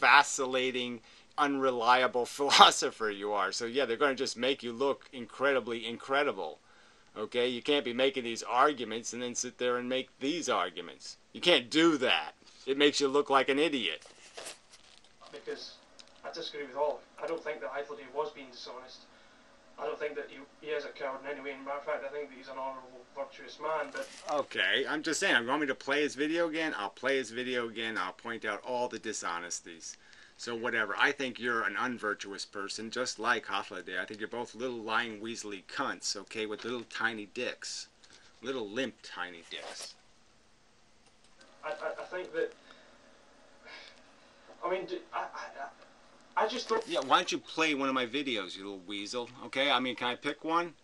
vacillating, unreliable philosopher you are. So yeah, they're going to just make you look incredibly incredible. Okay, you can't be making these arguments and then sit there and make these arguments. You can't do that. It makes you look like an idiot. Because I disagree with all. I don't think that Eiflady was being dishonest. I don't think that he is a coward in any way. In fact, I think that he's an honourable, virtuous man. But okay, I'm just saying, you want me to play his video again? I'll play his video again. I'll point out all the dishonesties. So whatever. I think you're an unvirtuous person, just like Hafladay. I think you're both little lying weaselly cunts, okay, with little tiny dicks. Little limp tiny dicks. I think that... I mean, I just don't... Yeah, why don't you play one of my videos, you little weasel, okay? I mean, can I pick one?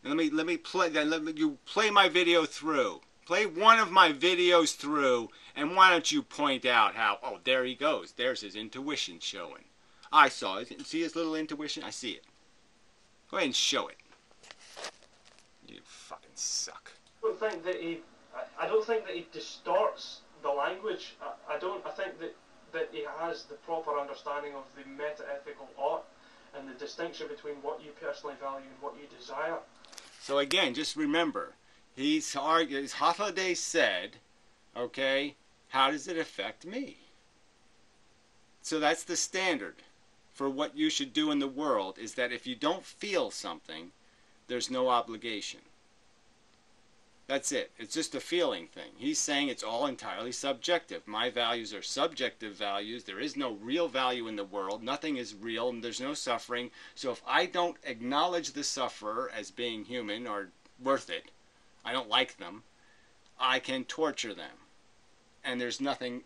And let me play, then let you play my video through. Play one of my videos through, and why don't you point out how, oh, there he goes. There's his intuition showing. I saw it. See his little intuition? I see it. Go ahead and show it. You fucking suck. I don't think that he distorts the language. I think that he has the proper understanding of the meta-ethical art and the distinction between what you personally value and what you desire. So again, just remember, Hafladay said, okay, how does it affect me? So that's the standard for what you should do in the world, is that if you don't feel something, there's no obligation. That's it. It's just a feeling thing. He's saying it's all entirely subjective. My values are subjective values. There is no real value in the world. Nothing is real, and there's no suffering. So if I don't acknowledge the sufferer as being human or worth it, I don't like them, I can torture them. And there's nothing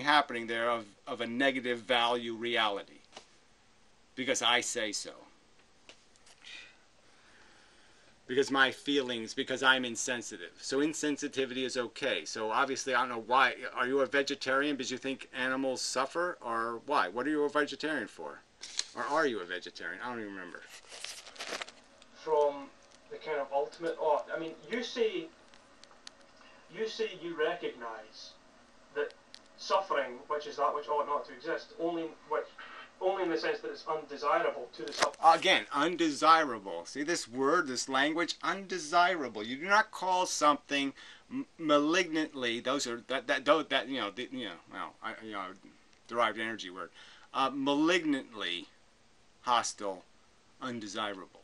happening there of a negative value reality. Because I say so. Because my feelings, because I'm insensitive. So insensitivity is okay. So obviously, I don't know why. Are you a vegetarian because you think animals suffer? Or why? What are you a vegetarian for? Or are you a vegetarian? I don't even remember. From the kind of ultimate art. I mean, you say you recognize that suffering, which is that which ought not to exist, only in the sense that it's undesirable to the subject. Again, undesirable. See this word, this language, undesirable. You do not call something malignantly. Those are derived energy word. Malignantly hostile, undesirable.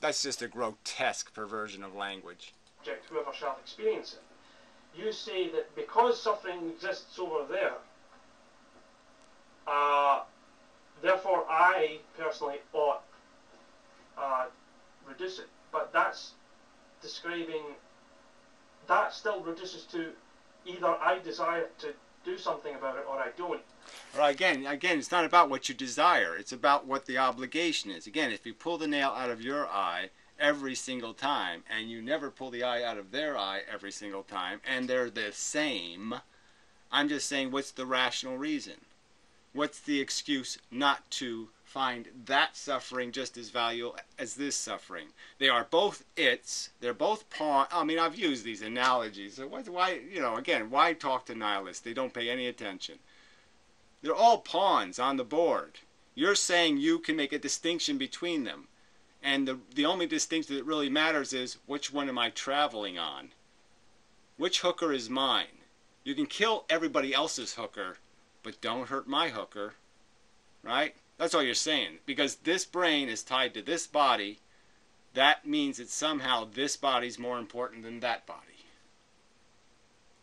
That's just a grotesque perversion of language. Whoever shall experience it. You say that because suffering exists over there, therefore I personally ought reduce it. But that's describing, that still reduces to either I desire to do something about it or I don't. Well, again, it's not about what you desire. It's about what the obligation is. Again, if you pull the nail out of your eye every single time, and you never pull the eye out of their eye every single time, and they're the same, I'm just saying, what's the rational reason? What's the excuse not to find that suffering just as valuable as this suffering? They are both its. They're both pawn. I mean, I've used these analogies. So why, again, why talk to nihilists? They don't pay any attention. They're all pawns on the board. You're saying you can make a distinction between them. And the only distinction that really matters is, which one am I traveling on? Which hooker is mine? You can kill everybody else's hooker, but don't hurt my hooker. Right? That's all you're saying. Because this brain is tied to this body, that means that somehow this body's more important than that body.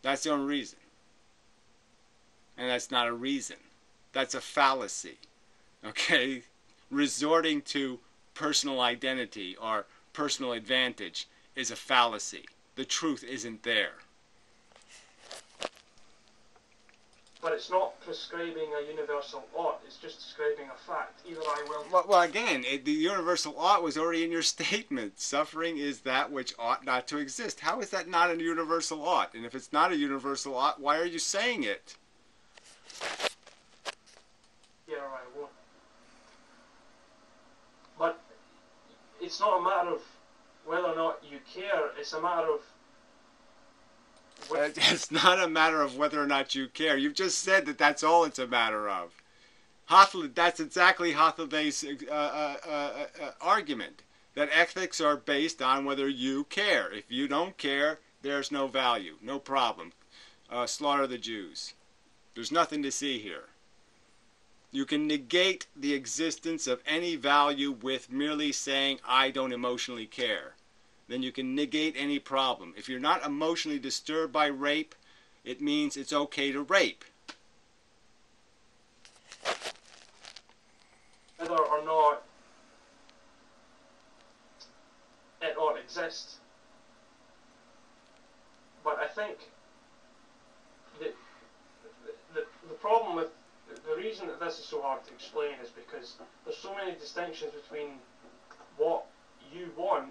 That's the only reason. And that's not a reason. That's a fallacy. Okay? Resorting to personal identity or personal advantage is a fallacy. The truth isn't there. But it's not prescribing a universal ought, it's just describing a fact. Either I will... Well again, the universal ought was already in your statement. Suffering is that which ought not to exist. How is that not a universal ought? And if it's not a universal ought, why are you saying it? Yeah, I won't. But it's not a matter of whether or not you care, it's a matter of... It's not a matter of whether or not you care. You've just said that that's all it's a matter of. That's exactly Hathaway's argument, that ethics are based on whether you care. If you don't care, there's no value, no problem. Slaughter the Jews. There's nothing to see here. You can negate the existence of any value with merely saying, I don't emotionally care. Then you can negate any problem. If you're not emotionally disturbed by rape, it means it's okay to rape. Whether or not it ought to exist. But I think the problem with the reason that this is so hard to explain is because there's so many distinctions between what you want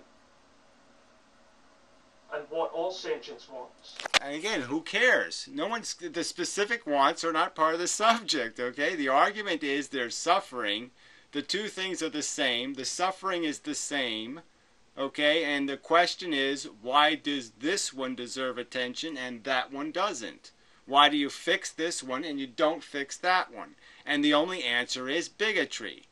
and what all sentience wants. And again, who cares? The specific wants are not part of the subject, okay? The argument is there's suffering. The two things are the same. The suffering is the same, okay? And the question is, why does this one deserve attention and that one doesn't? Why do you fix this one and you don't fix that one? And the only answer is bigotry.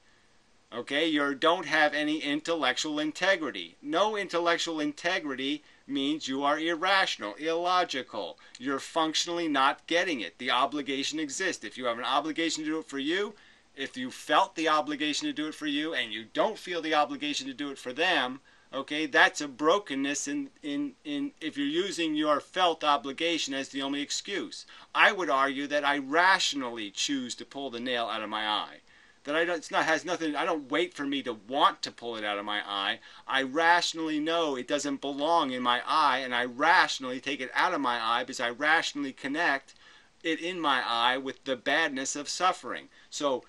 Okay, you don't have any intellectual integrity. No intellectual integrity means you are irrational, illogical. You're functionally not getting it. The obligation exists. If you have an obligation to do it for you, if you felt the obligation to do it for you and you don't feel the obligation to do it for them, okay, that's a brokenness in if you're using your felt obligation as the only excuse. I would argue that I rationally choose to pull the nail out of my eye. That I don't wait for me to want to pull it out of my eye. I rationally know it doesn't belong in my eye, and I rationally take it out of my eye because I rationally connect it in my eye with the badness of suffering. So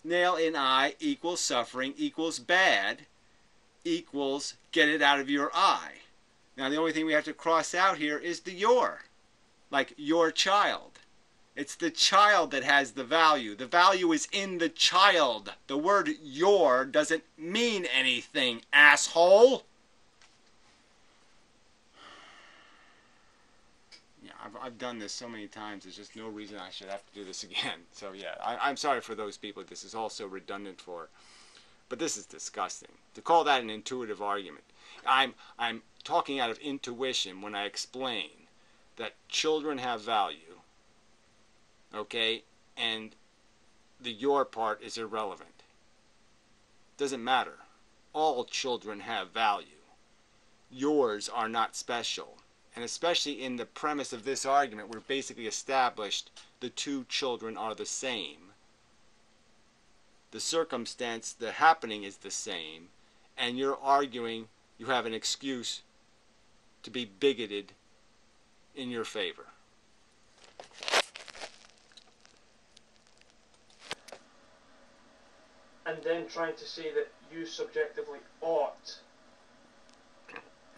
nail in eye equals suffering equals bad equals get it out of your eye. Now the only thing we have to cross out here is the your. Like your child. It's the child that has the value. The value is in the child. The word your doesn't mean anything, asshole. Yeah, I've done this so many times. There's just no reason I should have to do this again. So yeah, I'm sorry for those people this is also redundant for. But this is disgusting. To call that an intuitive argument. I'm talking out of intuition when I explain that children have value, okay, and the your part is irrelevant. Doesn't matter. All children have value. Yours are not special. And especially in the premise of this argument, we're basically established the two children are the same. The circumstance, the happening is the same, and you're arguing you have an excuse to be bigoted in your favor. And then trying to say that you subjectively ought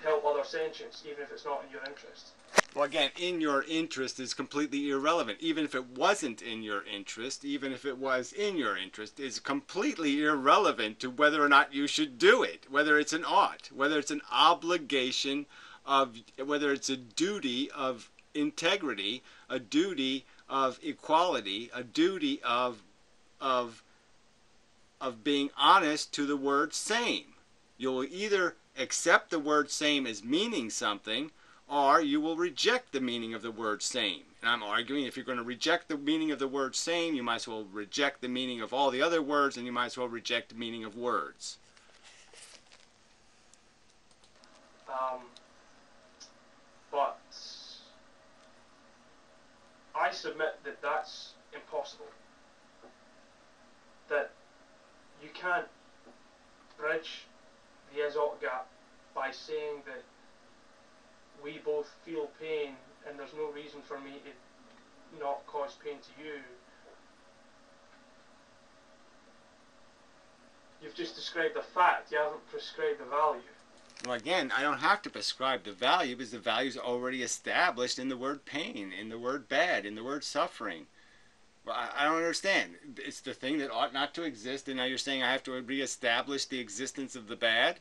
help other sentients, even if it's not in your interest. Well, again, in your interest is completely irrelevant. Even if it wasn't in your interest, even if it was in your interest, is completely irrelevant to whether or not you should do it. Whether it's an ought, whether it's an obligation of, whether it's a duty of integrity, a duty of equality, a duty of being honest to the word same. You'll either accept the word same as meaning something, or you will reject the meaning of the word same. And I'm arguing if you're going to reject the meaning of the word same, you might as well reject the meaning of all the other words, and you might as well reject the meaning of words. But I submit that that's impossible. That you can't bridge the is-ought gap by saying that we both feel pain and there's no reason for me to not cause pain to you. You've just described the fact, you haven't prescribed the value. Well, again, I don't have to prescribe the value because the value is already established in the word pain, in the word bad, in the word suffering. Well, I don't understand. It's the thing that ought not to exist, and now you're saying I have to reestablish the existence of the bad?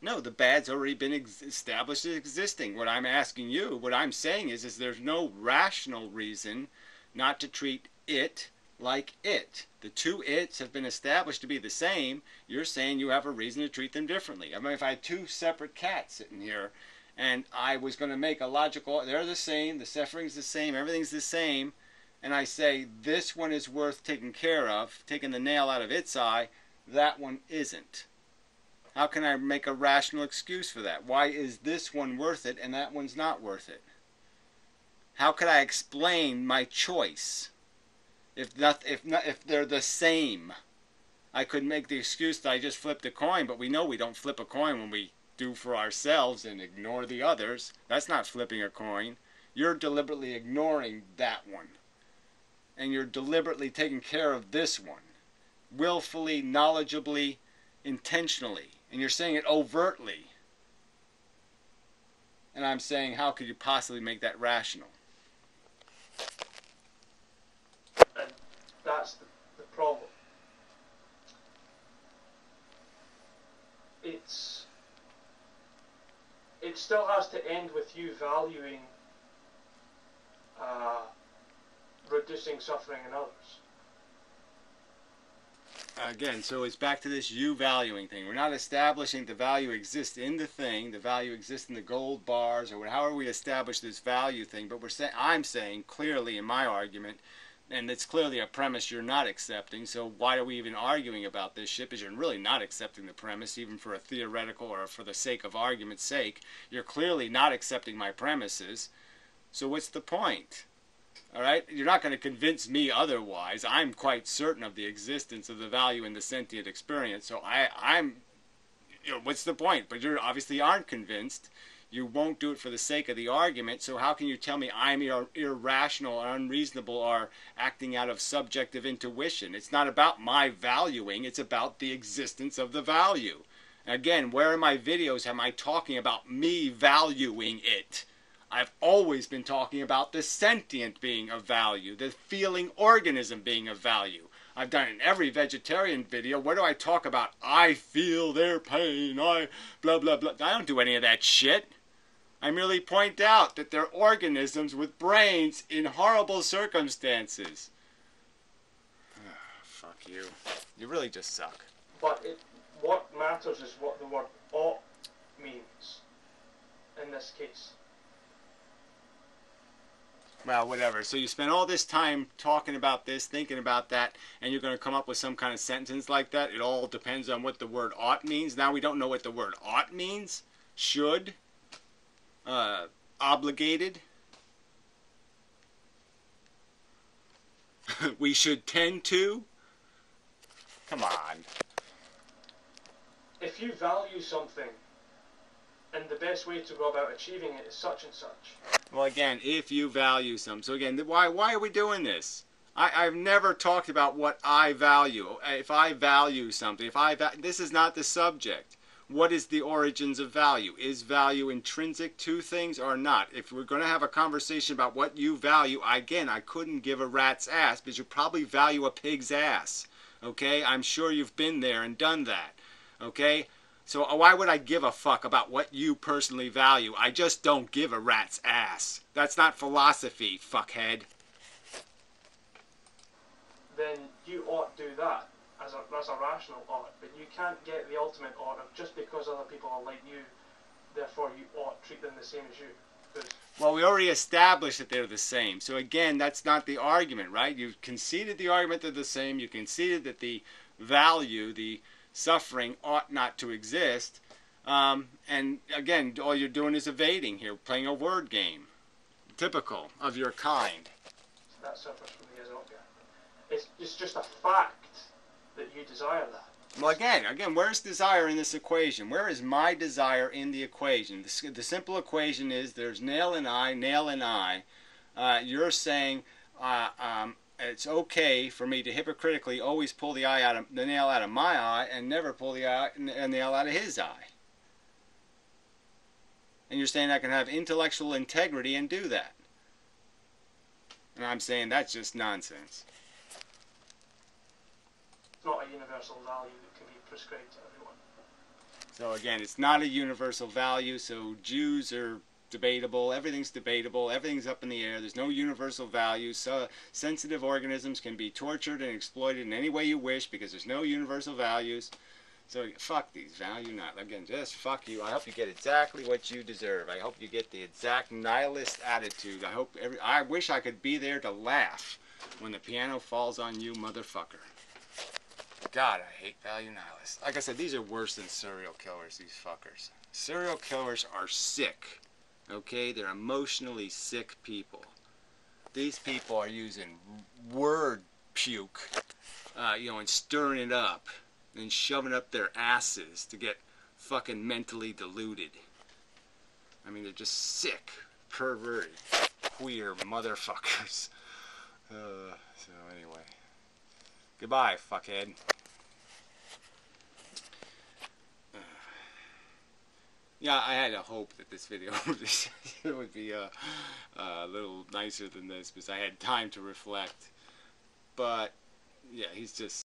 No, the bad's already been established as existing. What I'm asking you, what I'm saying is there's no rational reason not to treat it like it. The two its have been established to be the same. You're saying you have a reason to treat them differently. I mean, if I had two separate cats sitting here, and I was going to make a logical, they're the same, the suffering's the same, everything's the same, and I say this one is worth taking care of, taking the nail out of its eye, that one isn't. How can I make a rational excuse for that? Why is this one worth it and that one's not worth it? How could I explain my choice if they're the same? I could make the excuse that I just flipped a coin, but we know we don't flip a coin when we do for ourselves and ignore the others. That's not flipping a coin. You're deliberately ignoring that one. And you're deliberately taking care of this one. Willfully, knowledgeably, intentionally. And you're saying it overtly. And I'm saying, how could you possibly make that rational? And that's the problem. It still has to end with you valuing reducing suffering in others. Again, so it's back to this you valuing thing. We're not establishing the value exists in the thing, the value exists in the gold bars, or however we establish this value thing, but I'm saying clearly in my argument, and it's clearly a premise you're not accepting, so why are we even arguing about this shit? Because you're really not accepting the premise, even for a theoretical or for the sake of argument's sake. You're clearly not accepting my premises, so what's the point? All right, you're not going to convince me otherwise. I'm quite certain of the existence of the value in the sentient experience. So I'm, what's the point? But you obviously aren't convinced. You won't do it for the sake of the argument. So how can you tell me I'm irrational or unreasonable or acting out of subjective intuition? It's not about my valuing. It's about the existence of the value. Again, where in my videos am I talking about me valuing it? I've always been talking about the sentient being of value, the feeling organism being of value. I've done it in every vegetarian video. Where do I talk about, I feel their pain, I blah, blah, blah. I don't do any of that shit. I merely point out that they're organisms with brains in horrible circumstances. Fuck you. You really just suck. But what matters is what the word ought means in this case. Well, whatever. So you spend all this time talking about this, thinking about that, and you're going to come up with some kind of sentence like that? It all depends on what the word ought means. Now we don't know what the word ought means. Should. Obligated. We should tend to. Come on. If you value something, and the best way to go about achieving it is such and such. Well, again, if you value something. So again, why are we doing this? I've never talked about what I value. If I value something, this is not the subject. What is the origins of value? Is value intrinsic to things or not? If we're going to have a conversation about what you value, again, I couldn't give a rat's ass because you probably value a pig's ass. Okay? I'm sure you've been there and done that. Okay? So why would I give a fuck about what you personally value? I just don't give a rat's ass. That's not philosophy, fuckhead. Then you ought to do that. That's a rational ought, but you can't get the ultimate ought of just because other people are like you, therefore you ought to treat them the same as you. Well, we already established that they're the same. So again, that's not the argument, right? You've conceded the argument they're the same. You conceded that the value, the suffering, ought not to exist. And again, all you're doing is evading here, playing a word game. Typical of your kind. That suffers from the Aesopia. It's just a fact that you desire that. Well, again, where's desire in this equation? Where is my desire in the equation? The simple equation is there's nail and I. You're saying it's okay for me to hypocritically always pull the nail out of my eye and never pull the nail out of his eye. And you're saying I can have intellectual integrity and do that. And I'm saying that's just nonsense. It's not a universal value that can be prescribed to everyone. So again, it's not a universal value, so Jews are debatable, everything's debatable, everything's up in the air, there's no universal value, so sensitive organisms can be tortured and exploited in any way you wish because there's no universal values. So fuck these value not. Again, just fuck you. I hope you get exactly what you deserve. I hope you get the exact nihilist attitude. I wish I could be there to laugh when the piano falls on you, motherfucker. God, I hate value nihilists. Like I said, these are worse than serial killers, these fuckers. Serial killers are sick. Okay? They're emotionally sick people. These people are using word puke, and stirring it up and shoving up their asses to get fucking mentally deluded. I mean, they're just sick, perverted, queer motherfuckers. So anyway. Goodbye, fuckhead. Yeah, I had a hope that this video would be a little nicer than this because I had time to reflect. But, yeah, he's just